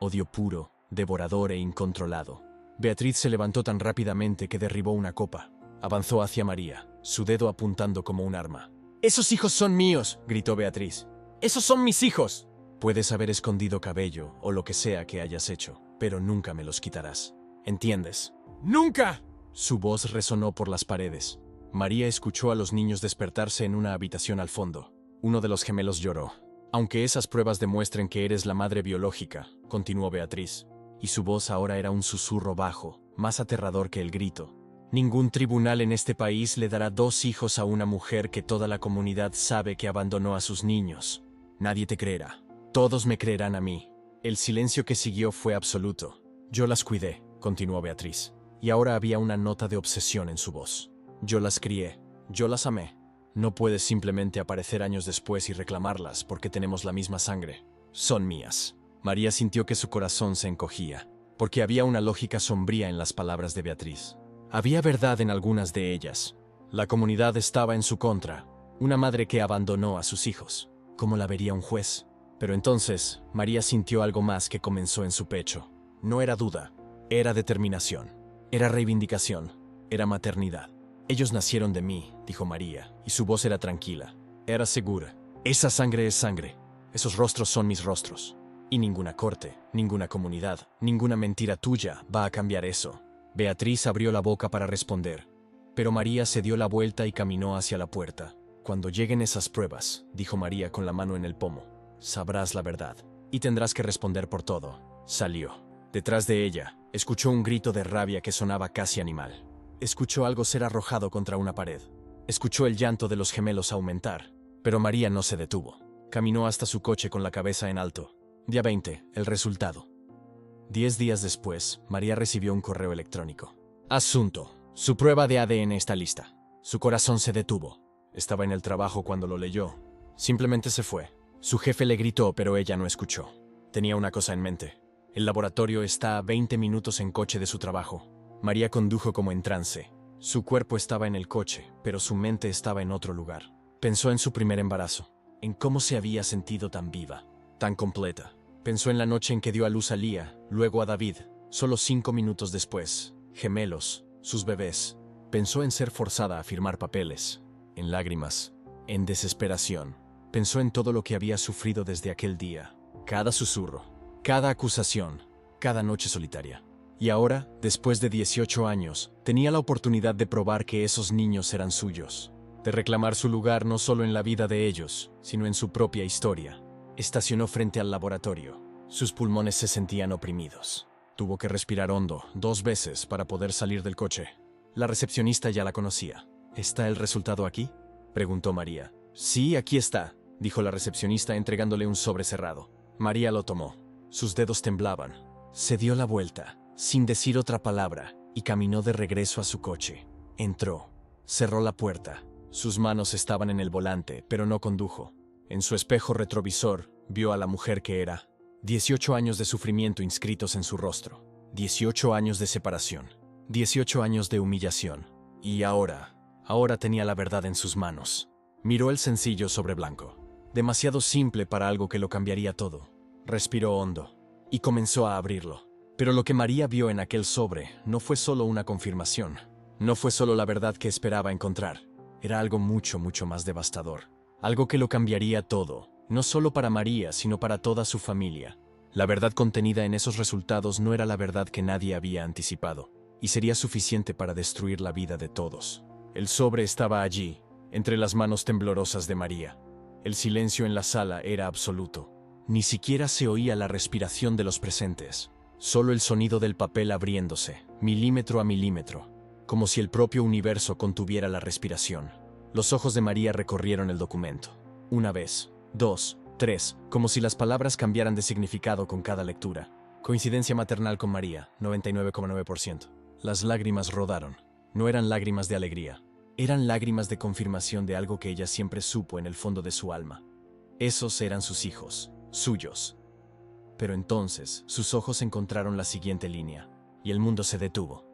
Odio puro, devorador e incontrolado. Beatriz se levantó tan rápidamente que derribó una copa. Avanzó hacia María, su dedo apuntando como un arma. «¡Esos hijos son míos!», gritó Beatriz. «¡Esos son mis hijos!». Puedes haber escondido cabello o lo que sea que hayas hecho, pero nunca me los quitarás. ¿Entiendes? ¡Nunca! Su voz resonó por las paredes. María escuchó a los niños despertarse en una habitación al fondo. Uno de los gemelos lloró. «Aunque esas pruebas demuestren que eres la madre biológica», continuó Beatriz, y su voz ahora era un susurro bajo, más aterrador que el grito. «Ningún tribunal en este país le dará 2 hijos a una mujer que toda la comunidad sabe que abandonó a sus niños. Nadie te creerá. Todos me creerán a mí». El silencio que siguió fue absoluto. «Yo las cuidé», continuó Beatriz, y ahora había una nota de obsesión en su voz. «Yo las crié. Yo las amé. No puedes simplemente aparecer años después y reclamarlas porque tenemos la misma sangre. Son mías». María sintió que su corazón se encogía, porque había una lógica sombría en las palabras de Beatriz. Había verdad en algunas de ellas. La comunidad estaba en su contra. Una madre que abandonó a sus hijos. ¿Cómo la vería un juez? Pero entonces, María sintió algo más que comenzó en su pecho. No era duda, era determinación, era reivindicación, era maternidad. «Ellos nacieron de mí», dijo María, y su voz era tranquila. Era segura. «Esa sangre es sangre. Esos rostros son mis rostros. Y ninguna corte, ninguna comunidad, ninguna mentira tuya va a cambiar eso». Beatriz abrió la boca para responder, pero María se dio la vuelta y caminó hacia la puerta. «Cuando lleguen esas pruebas», dijo María con la mano en el pomo, «sabrás la verdad, y tendrás que responder por todo». Salió. Detrás de ella, escuchó un grito de rabia que sonaba casi animal. Escuchó algo ser arrojado contra una pared. Escuchó el llanto de los gemelos aumentar, pero María no se detuvo. Caminó hasta su coche con la cabeza en alto. Día 20, el resultado. 10 días después, María recibió un correo electrónico. Asunto. Su prueba de ADN está lista. Su corazón se detuvo. Estaba en el trabajo cuando lo leyó. Simplemente se fue. Su jefe le gritó, pero ella no escuchó. Tenía una cosa en mente. El laboratorio está a 20 minutos en coche de su trabajo. María condujo como en trance. Su cuerpo estaba en el coche, pero su mente estaba en otro lugar. Pensó en su primer embarazo, en cómo se había sentido tan viva, tan completa. Pensó en la noche en que dio a luz a Lía, luego a David, solo 5 minutos después. Gemelos, sus bebés. Pensó en ser forzada a firmar papeles, en lágrimas, en desesperación. Pensó en todo lo que había sufrido desde aquel día. Cada susurro, cada acusación, cada noche solitaria. Y ahora, después de 18 años, tenía la oportunidad de probar que esos niños eran suyos. De reclamar su lugar no solo en la vida de ellos, sino en su propia historia. Estacionó frente al laboratorio. Sus pulmones se sentían oprimidos. Tuvo que respirar hondo 2 veces para poder salir del coche. La recepcionista ya la conocía. ¿Está el resultado aquí?, preguntó María. Sí, aquí está, dijo la recepcionista entregándole un sobre cerrado. María lo tomó. Sus dedos temblaban. Se dio la vuelta, sin decir otra palabra, y caminó de regreso a su coche. Entró. Cerró la puerta. Sus manos estaban en el volante, pero no condujo. En su espejo retrovisor, vio a la mujer que era. 18 años de sufrimiento inscritos en su rostro. 18 años de separación. 18 años de humillación. Y ahora tenía la verdad en sus manos. Miró el sencillo sobre blanco. Demasiado simple para algo que lo cambiaría todo. Respiró hondo y comenzó a abrirlo. Pero lo que María vio en aquel sobre no fue solo una confirmación. No fue solo la verdad que esperaba encontrar. Era algo mucho, mucho más devastador. Algo que lo cambiaría todo, no solo para María, sino para toda su familia. La verdad contenida en esos resultados no era la verdad que nadie había anticipado. y sería suficiente para destruir la vida de todos. El sobre estaba allí, entre las manos temblorosas de María. El silencio en la sala era absoluto. Ni siquiera se oía la respiración de los presentes. Solo el sonido del papel abriéndose, milímetro a milímetro, como si el propio universo contuviera la respiración. Los ojos de María recorrieron el documento. Una vez, dos, tres, como si las palabras cambiaran de significado con cada lectura. Coincidencia maternal con María, 99,9%. Las lágrimas rodaron. No eran lágrimas de alegría. Eran lágrimas de confirmación de algo que ella siempre supo en el fondo de su alma. Esos eran sus hijos, suyos. Pero entonces, sus ojos encontraron la siguiente línea, y el mundo se detuvo.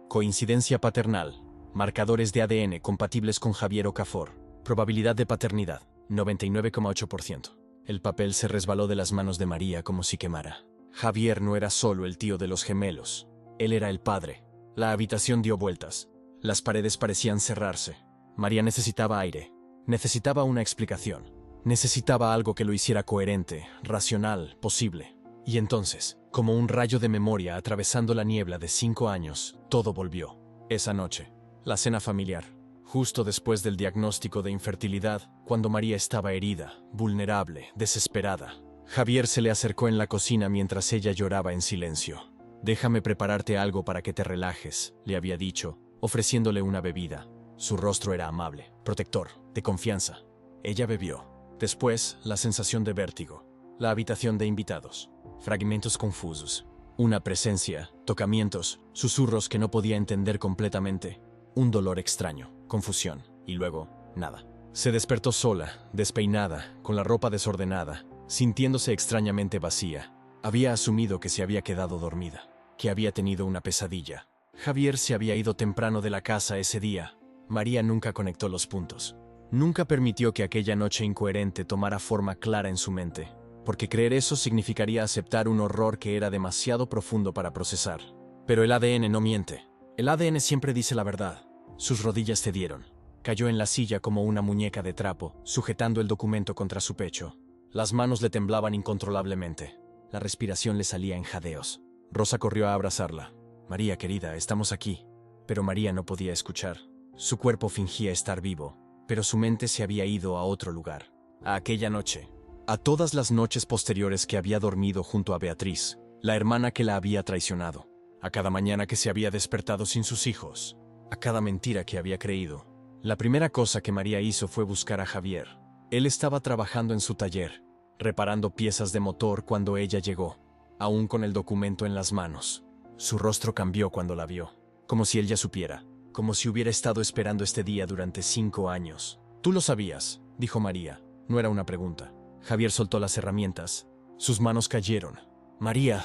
Coincidencia paternal. Marcadores de ADN compatibles con Javier Okafor. Probabilidad de paternidad, 99,8%. El papel se resbaló de las manos de María como si quemara. Javier no era solo el tío de los gemelos. Él era el padre. La habitación dio vueltas. Las paredes parecían cerrarse. María necesitaba aire. Necesitaba una explicación. Necesitaba algo que lo hiciera coherente, racional, posible. Y entonces, como un rayo de memoria atravesando la niebla de 5 años, todo volvió. Esa noche, la cena familiar, justo después del diagnóstico de infertilidad, cuando María estaba herida, vulnerable, desesperada. Javier se le acercó en la cocina mientras ella lloraba en silencio. «Déjame prepararte algo para que te relajes», le había dicho, ofreciéndole una bebida. Su rostro era amable, protector, de confianza. Ella bebió. Después, la sensación de vértigo. La habitación de invitados. Fragmentos confusos. Una presencia, tocamientos, susurros que no podía entender completamente. Un dolor extraño, confusión, y luego, nada. Se despertó sola, despeinada, con la ropa desordenada, sintiéndose extrañamente vacía. Había asumido que se había quedado dormida, que había tenido una pesadilla. Javier se había ido temprano de la casa ese día. María nunca conectó los puntos. Nunca permitió que aquella noche incoherente tomara forma clara en su mente, porque creer eso significaría aceptar un horror que era demasiado profundo para procesar. Pero el ADN no miente. El ADN siempre dice la verdad. Sus rodillas cedieron. Cayó en la silla como una muñeca de trapo, sujetando el documento contra su pecho. Las manos le temblaban incontrolablemente. La respiración le salía en jadeos. Rosa corrió a abrazarla. «María, querida, estamos aquí». Pero María no podía escuchar. Su cuerpo fingía estar vivo, pero su mente se había ido a otro lugar. A aquella noche. A todas las noches posteriores que había dormido junto a Beatriz, la hermana que la había traicionado. A cada mañana que se había despertado sin sus hijos. A cada mentira que había creído. La primera cosa que María hizo fue buscar a Javier. Él estaba trabajando en su taller, reparando piezas de motor cuando ella llegó, aún con el documento en las manos. Su rostro cambió cuando la vio, como si él ya supiera, como si hubiera estado esperando este día durante 5 años. «Tú lo sabías», dijo María. No era una pregunta. Javier soltó las herramientas. Sus manos cayeron. «María,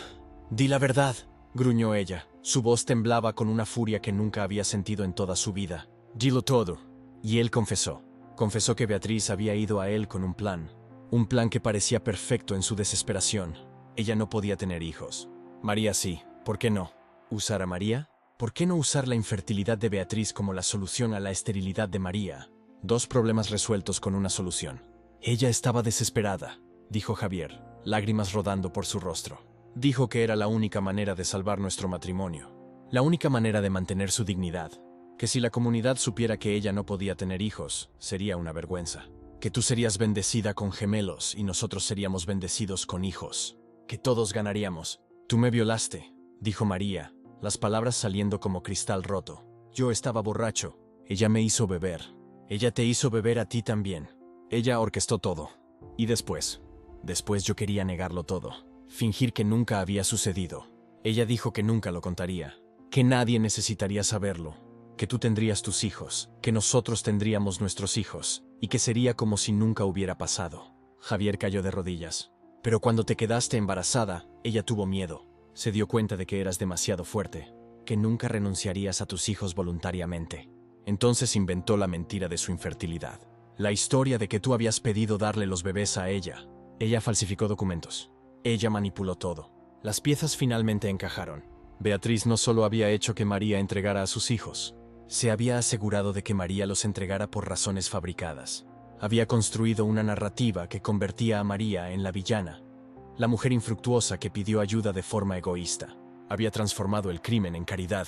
di la verdad», gruñó ella. Su voz temblaba con una furia que nunca había sentido en toda su vida. «Dilo todo». Y él confesó. Confesó que Beatriz había ido a él con un plan que parecía perfecto en su desesperación. Ella no podía tener hijos. María sí. ¿Por qué no? ¿Usar a María? ¿Por qué no usar la infertilidad de Beatriz como la solución a la esterilidad de María? 2 problemas resueltos con una solución. Ella estaba desesperada, dijo Javier, lágrimas rodando por su rostro. Dijo que era la única manera de salvar nuestro matrimonio. La única manera de mantener su dignidad. Que si la comunidad supiera que ella no podía tener hijos, sería una vergüenza. Que tú serías bendecida con gemelos y nosotros seríamos bendecidos con hijos. Que todos ganaríamos. Tú me violaste, dijo María, las palabras saliendo como cristal roto. Yo estaba borracho. Ella me hizo beber. Ella te hizo beber a ti también. Ella orquestó todo. Y después yo quería negarlo todo. Fingir que nunca había sucedido. Ella dijo que nunca lo contaría. Que nadie necesitaría saberlo. Que tú tendrías tus hijos. Que nosotros tendríamos nuestros hijos. Y que sería como si nunca hubiera pasado. Javier cayó de rodillas. Pero cuando te quedaste embarazada, ella tuvo miedo. Se dio cuenta de que eras demasiado fuerte. Que nunca renunciarías a tus hijos voluntariamente. Entonces inventó la mentira de su infertilidad. La historia de que tú habías pedido darle los bebés a ella. Ella falsificó documentos. Ella manipuló todo. Las piezas finalmente encajaron. Beatriz no solo había hecho que María entregara a sus hijos, se había asegurado de que María los entregara por razones fabricadas. Había construido una narrativa que convertía a María en la villana, la mujer infructuosa que pidió ayuda de forma egoísta. Había transformado el crimen en caridad,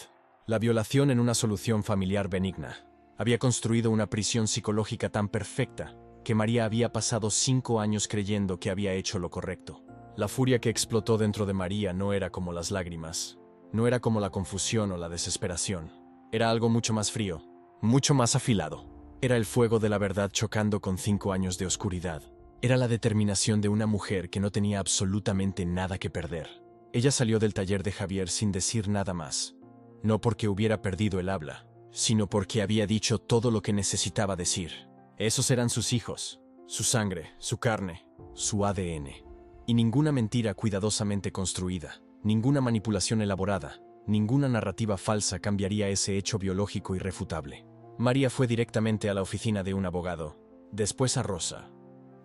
La violación en una solución familiar benigna. Había construido una prisión psicológica tan perfecta que María había pasado 5 años creyendo que había hecho lo correcto. La furia que explotó dentro de María no era como las lágrimas, no era como la confusión o la desesperación. Era algo mucho más frío, mucho más afilado. Era el fuego de la verdad chocando con 5 años de oscuridad. Era la determinación de una mujer que no tenía absolutamente nada que perder. Ella salió del taller de Javier sin decir nada más. No porque hubiera perdido el habla, sino porque había dicho todo lo que necesitaba decir. Esos eran sus hijos, su sangre, su carne, su ADN. Y ninguna mentira cuidadosamente construida, ninguna manipulación elaborada, ninguna narrativa falsa cambiaría ese hecho biológico irrefutable. María fue directamente a la oficina de un abogado, después a Rosa.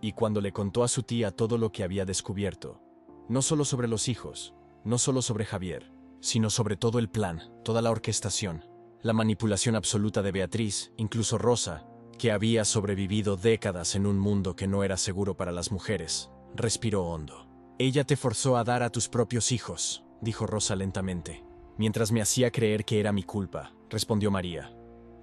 Y cuando le contó a su tía todo lo que había descubierto, no solo sobre los hijos, no solo sobre Javier, sino sobre todo el plan, toda la orquestación, la manipulación absoluta de Beatriz, incluso Rosa, que había sobrevivido décadas en un mundo que no era seguro para las mujeres, respiró hondo. «Ella te forzó a dar a tus propios hijos», dijo Rosa lentamente. «Mientras me hacía creer que era mi culpa», respondió María.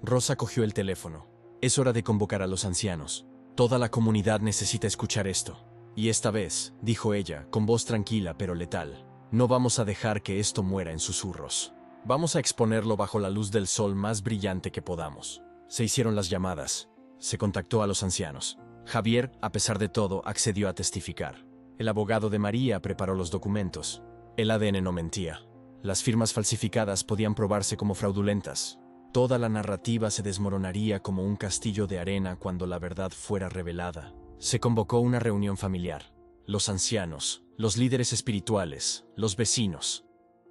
Rosa cogió el teléfono. «Es hora de convocar a los ancianos. Toda la comunidad necesita escuchar esto. Y esta vez», dijo ella, con voz tranquila pero letal, «no vamos a dejar que esto muera en susurros. Vamos a exponerlo bajo la luz del sol más brillante que podamos». Se hicieron las llamadas. Se contactó a los ancianos. Javier, a pesar de todo, accedió a testificar. El abogado de María preparó los documentos. El ADN no mentía. Las firmas falsificadas podían probarse como fraudulentas. Toda la narrativa se desmoronaría como un castillo de arena cuando la verdad fuera revelada. Se convocó una reunión familiar. Los ancianos, los líderes espirituales, los vecinos.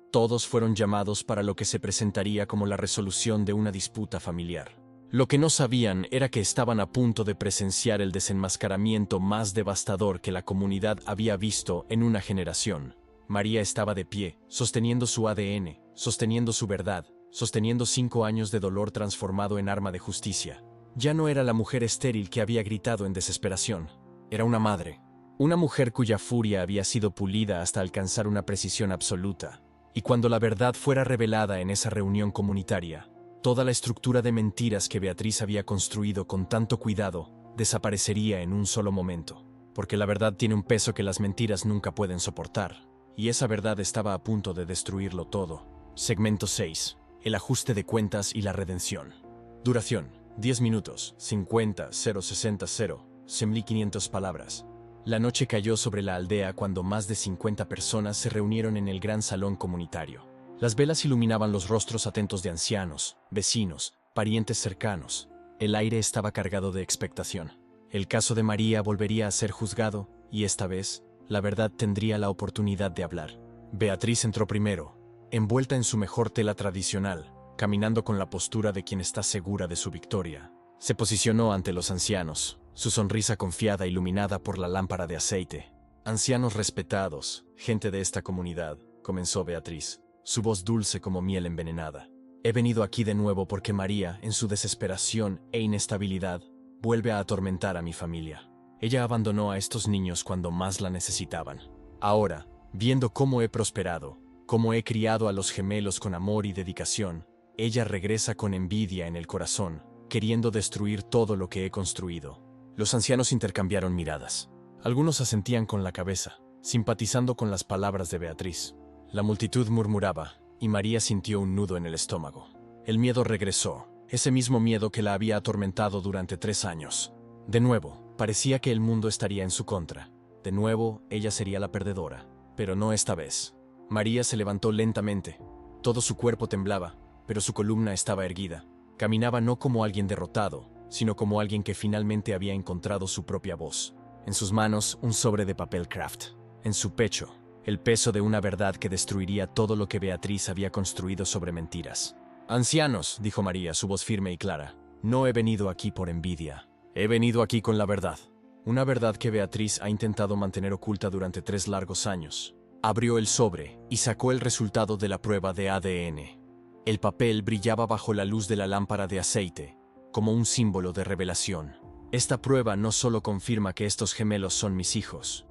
Todos fueron llamados para lo que se presentaría como la resolución de una disputa familiar. Lo que no sabían era que estaban a punto de presenciar el desenmascaramiento más devastador que la comunidad había visto en una generación. María estaba de pie, sosteniendo su ADN, sosteniendo su verdad, sosteniendo 5 años de dolor transformado en arma de justicia. Ya no era la mujer estéril que había gritado en desesperación. Era una madre. Una mujer cuya furia había sido pulida hasta alcanzar una precisión absoluta. Y cuando la verdad fuera revelada en esa reunión comunitaria, toda la estructura de mentiras que Beatriz había construido con tanto cuidado desaparecería en un solo momento. Porque la verdad tiene un peso que las mentiras nunca pueden soportar. Y esa verdad estaba a punto de destruirlo todo. Segmento 6. El ajuste de cuentas y la redención. Duración: 10 minutos, 50:060:0, 1500 palabras. La noche cayó sobre la aldea cuando más de 50 personas se reunieron en el gran salón comunitario. Las velas iluminaban los rostros atentos de ancianos, vecinos, parientes cercanos. El aire estaba cargado de expectación. El caso de María volvería a ser juzgado, y esta vez, la verdad tendría la oportunidad de hablar. Beatriz entró primero, envuelta en su mejor tela tradicional, caminando con la postura de quien está segura de su victoria. Se posicionó ante los ancianos, su sonrisa confiada iluminada por la lámpara de aceite. «Ancianos respetados, gente de esta comunidad», comenzó Beatriz, su voz dulce como miel envenenada. «He venido aquí de nuevo porque María, en su desesperación e inestabilidad, vuelve a atormentar a mi familia. Ella abandonó a estos niños cuando más la necesitaban. Ahora, viendo cómo he prosperado, cómo he criado a los gemelos con amor y dedicación, ella regresa con envidia en el corazón, queriendo destruir todo lo que he construido». Los ancianos intercambiaron miradas. Algunos asentían con la cabeza, simpatizando con las palabras de Beatriz. La multitud murmuraba, y María sintió un nudo en el estómago. El miedo regresó, ese mismo miedo que la había atormentado durante 3 años. De nuevo, parecía que el mundo estaría en su contra. De nuevo, ella sería la perdedora. Pero no esta vez. María se levantó lentamente. Todo su cuerpo temblaba, pero su columna estaba erguida. Caminaba no como alguien derrotado, sino como alguien que finalmente había encontrado su propia voz. En sus manos, un sobre de papel craft. En su pecho, el peso de una verdad que destruiría todo lo que Beatriz había construido sobre mentiras. «Ancianos», dijo María, su voz firme y clara, «no he venido aquí por envidia. He venido aquí con la verdad. Una verdad que Beatriz ha intentado mantener oculta durante 3 largos años». Abrió el sobre y sacó el resultado de la prueba de ADN. El papel brillaba bajo la luz de la lámpara de aceite, como un símbolo de revelación. «Esta prueba no solo confirma que estos gemelos son mis hijos,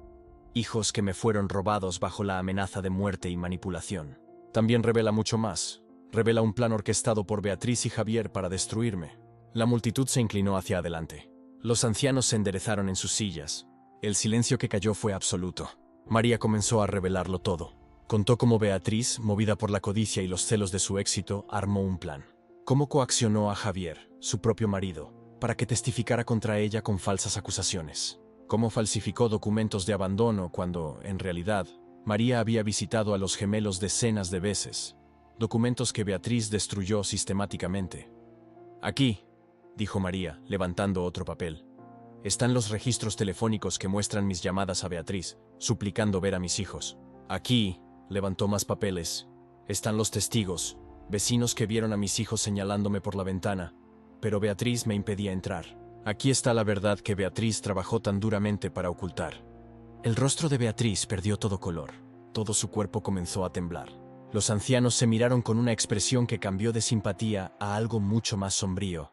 hijos que me fueron robados bajo la amenaza de muerte y manipulación. También revela mucho más. Revela un plan orquestado por Beatriz y Javier para destruirme. La multitud se inclinó hacia adelante. Los ancianos se enderezaron en sus sillas. El silencio que cayó fue absoluto. María comenzó a revelarlo todo. Contó cómo Beatriz, movida por la codicia y los celos de su éxito, armó un plan. Cómo coaccionó a Javier, su propio marido, para que testificara contra ella con falsas acusaciones. Cómo falsificó documentos de abandono cuando, en realidad, María había visitado a los gemelos decenas de veces. Documentos que Beatriz destruyó sistemáticamente. Aquí, dijo María, levantando otro papel, están los registros telefónicos que muestran mis llamadas a Beatriz, suplicando ver a mis hijos. Aquí, levantó más papeles, están los testigos, vecinos que vieron a mis hijos señalándome por la ventana, pero Beatriz me impedía entrar. Aquí está la verdad que Beatriz trabajó tan duramente para ocultar. El rostro de Beatriz perdió todo color. Todo su cuerpo comenzó a temblar. Los ancianos se miraron con una expresión que cambió de simpatía a algo mucho más sombrío.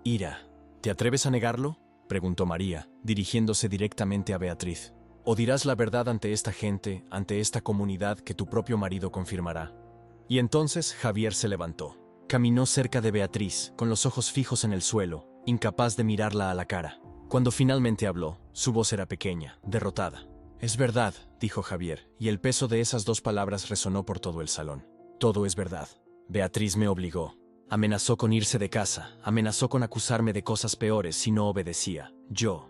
Ira. ¿Te atreves a negarlo?, preguntó María, dirigiéndose directamente a Beatriz. ¿O dirás la verdad ante esta gente, ante esta comunidad que tu propio marido confirmará? Y entonces Javier se levantó. Caminó cerca de Beatriz, con los ojos fijos en el suelo, incapaz de mirarla a la cara. Cuando finalmente habló, su voz era pequeña, derrotada. Es verdad, dijo Javier, y el peso de esas dos palabras resonó por todo el salón. Todo es verdad. Beatriz me obligó. Amenazó con irse de casa, amenazó con acusarme de cosas peores si no obedecía. Yo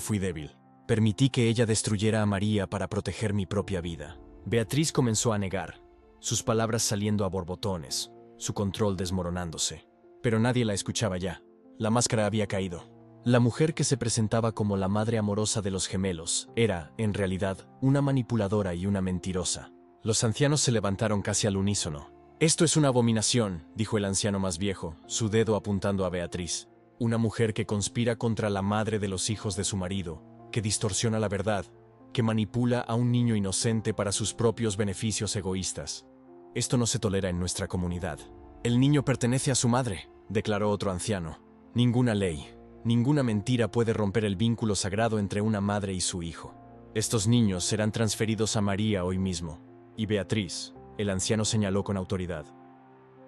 fui débil. Permití que ella destruyera a María para proteger mi propia vida. Beatriz comenzó a negar, sus palabras saliendo a borbotones, su control desmoronándose. Pero nadie la escuchaba ya. La máscara había caído. La mujer que se presentaba como la madre amorosa de los gemelos era, en realidad, una manipuladora y una mentirosa. Los ancianos se levantaron casi al unísono. «Esto es una abominación», dijo el anciano más viejo, su dedo apuntando a Beatriz. «Una mujer que conspira contra la madre de los hijos de su marido, que distorsiona la verdad, que manipula a un niño inocente para sus propios beneficios egoístas. Esto no se tolera en nuestra comunidad». «El niño pertenece a su madre», declaró otro anciano. «Ninguna ley, ninguna mentira puede romper el vínculo sagrado entre una madre y su hijo. Estos niños serán transferidos a María hoy mismo. Y Beatriz», el anciano señaló con autoridad,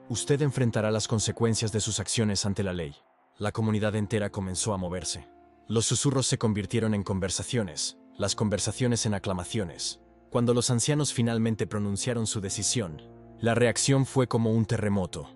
«usted enfrentará las consecuencias de sus acciones ante la ley». La comunidad entera comenzó a moverse. Los susurros se convirtieron en conversaciones, las conversaciones en aclamaciones. Cuando los ancianos finalmente pronunciaron su decisión, la reacción fue como un terremoto.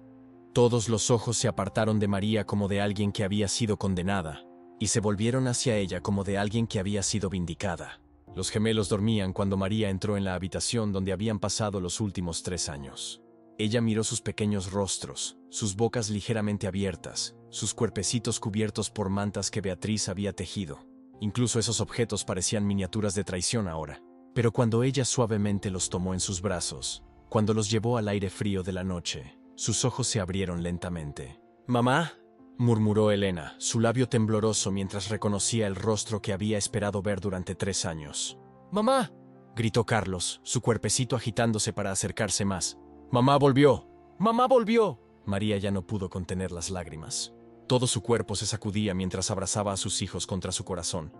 Todos los ojos se apartaron de María como de alguien que había sido condenada, y se volvieron hacia ella como de alguien que había sido vindicada. Los gemelos dormían cuando María entró en la habitación donde habían pasado los últimos 3 años. Ella miró sus pequeños rostros, sus bocas ligeramente abiertas, sus cuerpecitos cubiertos por mantas que Beatriz había tejido. Incluso esos objetos parecían miniaturas de traición ahora. Pero cuando ella suavemente los tomó en sus brazos, cuando los llevó al aire frío de la noche, sus ojos se abrieron lentamente. «Mamá», murmuró Elena, su labio tembloroso mientras reconocía el rostro que había esperado ver durante 3 años. «¡Mamá!», gritó Carlos, su cuerpecito agitándose para acercarse más. «¡Mamá volvió! ¡Mamá volvió!». María ya no pudo contener las lágrimas. Todo su cuerpo se sacudía mientras abrazaba a sus hijos contra su corazón.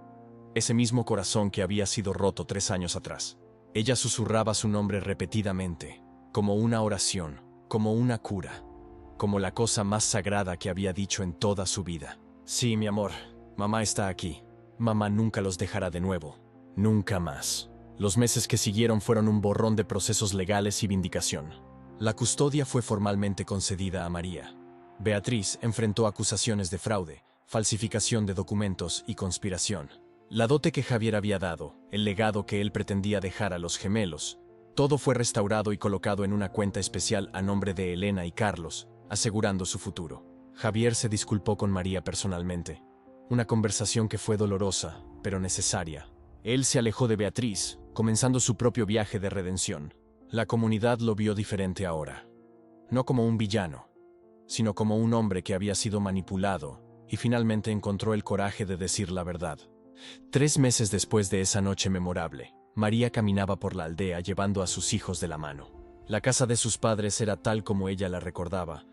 Ese mismo corazón que había sido roto 3 años atrás. Ella susurraba su nombre repetidamente, como una oración, como una cura, como la cosa más sagrada que había dicho en toda su vida. «Sí, mi amor, mamá está aquí. Mamá nunca los dejará de nuevo. Nunca más». Los meses que siguieron fueron un borrón de procesos legales y vindicación. La custodia fue formalmente concedida a María. Beatriz enfrentó acusaciones de fraude, falsificación de documentos y conspiración. La dote que Javier había dado, el legado que él pretendía dejar a los gemelos, todo fue restaurado y colocado en una cuenta especial a nombre de Elena y Carlos, asegurando su futuro. Javier se disculpó con María personalmente. Una conversación que fue dolorosa, pero necesaria. Él se alejó de Beatriz, comenzando su propio viaje de redención. La comunidad lo vio diferente ahora. No como un villano, sino como un hombre que había sido manipulado y finalmente encontró el coraje de decir la verdad. 3 meses después de esa noche memorable, María caminaba por la aldea llevando a sus hijos de la mano. La casa de sus padres era tal como ella la recordaba,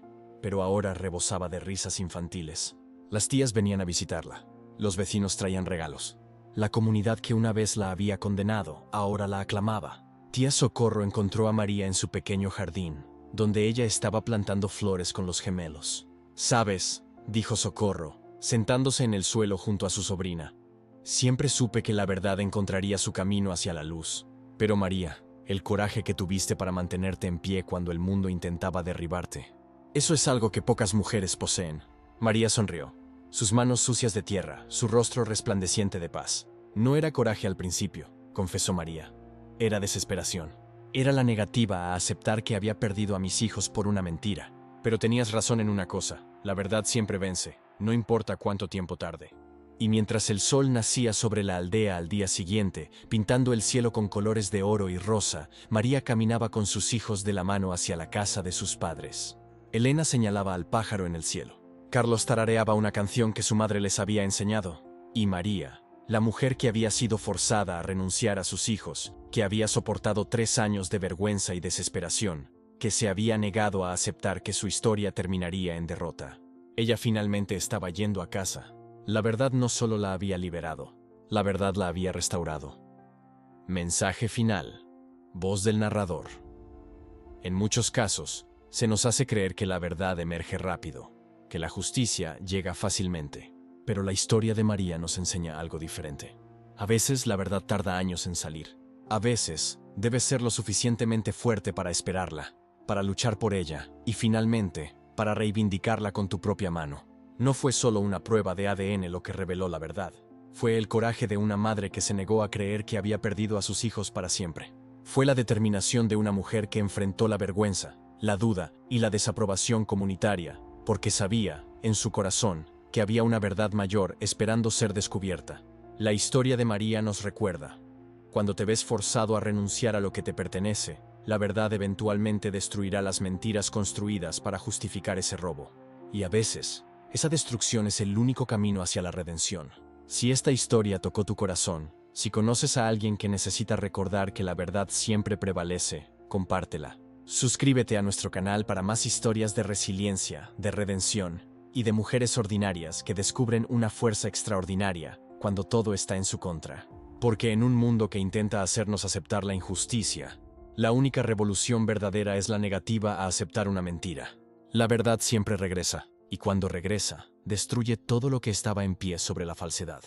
pero ahora rebosaba de risas infantiles. Las tías venían a visitarla. Los vecinos traían regalos. La comunidad que una vez la había condenado, ahora la aclamaba. Tía Socorro encontró a María en su pequeño jardín, donde ella estaba plantando flores con los gemelos. «¿Sabes?», dijo Socorro, sentándose en el suelo junto a su sobrina. «Siempre supe que la verdad encontraría su camino hacia la luz. Pero María, el coraje que tuviste para mantenerte en pie cuando el mundo intentaba derribarte. Eso es algo que pocas mujeres poseen». María sonrió, sus manos sucias de tierra, su rostro resplandeciente de paz. «No era coraje al principio», confesó María. «Era desesperación. Era la negativa a aceptar que había perdido a mis hijos por una mentira. Pero tenías razón en una cosa, la verdad siempre vence, no importa cuánto tiempo tarde». Y mientras el sol nacía sobre la aldea al día siguiente, pintando el cielo con colores de oro y rosa, María caminaba con sus hijos de la mano hacia la casa de sus padres. Elena señalaba al pájaro en el cielo. Carlos tarareaba una canción que su madre les había enseñado. Y María, la mujer que había sido forzada a renunciar a sus hijos, que había soportado 3 años de vergüenza y desesperación, que se había negado a aceptar que su historia terminaría en derrota. Ella finalmente estaba yendo a casa. La verdad no solo la había liberado, la verdad la había restaurado. Mensaje final. Voz del narrador. En muchos casos, se nos hace creer que la verdad emerge rápido, que la justicia llega fácilmente. Pero la historia de María nos enseña algo diferente. A veces la verdad tarda años en salir. A veces debes ser lo suficientemente fuerte para esperarla, para luchar por ella y finalmente para reivindicarla con tu propia mano. No fue solo una prueba de ADN lo que reveló la verdad. Fue el coraje de una madre que se negó a creer que había perdido a sus hijos para siempre. Fue la determinación de una mujer que enfrentó la vergüenza, la duda y la desaprobación comunitaria, porque sabía, en su corazón, que había una verdad mayor esperando ser descubierta. La historia de María nos recuerda: cuando te ves forzado a renunciar a lo que te pertenece, la verdad eventualmente destruirá las mentiras construidas para justificar ese robo. Y a veces, esa destrucción es el único camino hacia la redención. Si esta historia tocó tu corazón, si conoces a alguien que necesita recordar que la verdad siempre prevalece, compártela. Suscríbete a nuestro canal para más historias de resiliencia, de redención y de mujeres ordinarias que descubren una fuerza extraordinaria cuando todo está en su contra. Porque en un mundo que intenta hacernos aceptar la injusticia, la única revolución verdadera es la negativa a aceptar una mentira. La verdad siempre regresa. Y cuando regresa, destruye todo lo que estaba en pie sobre la falsedad.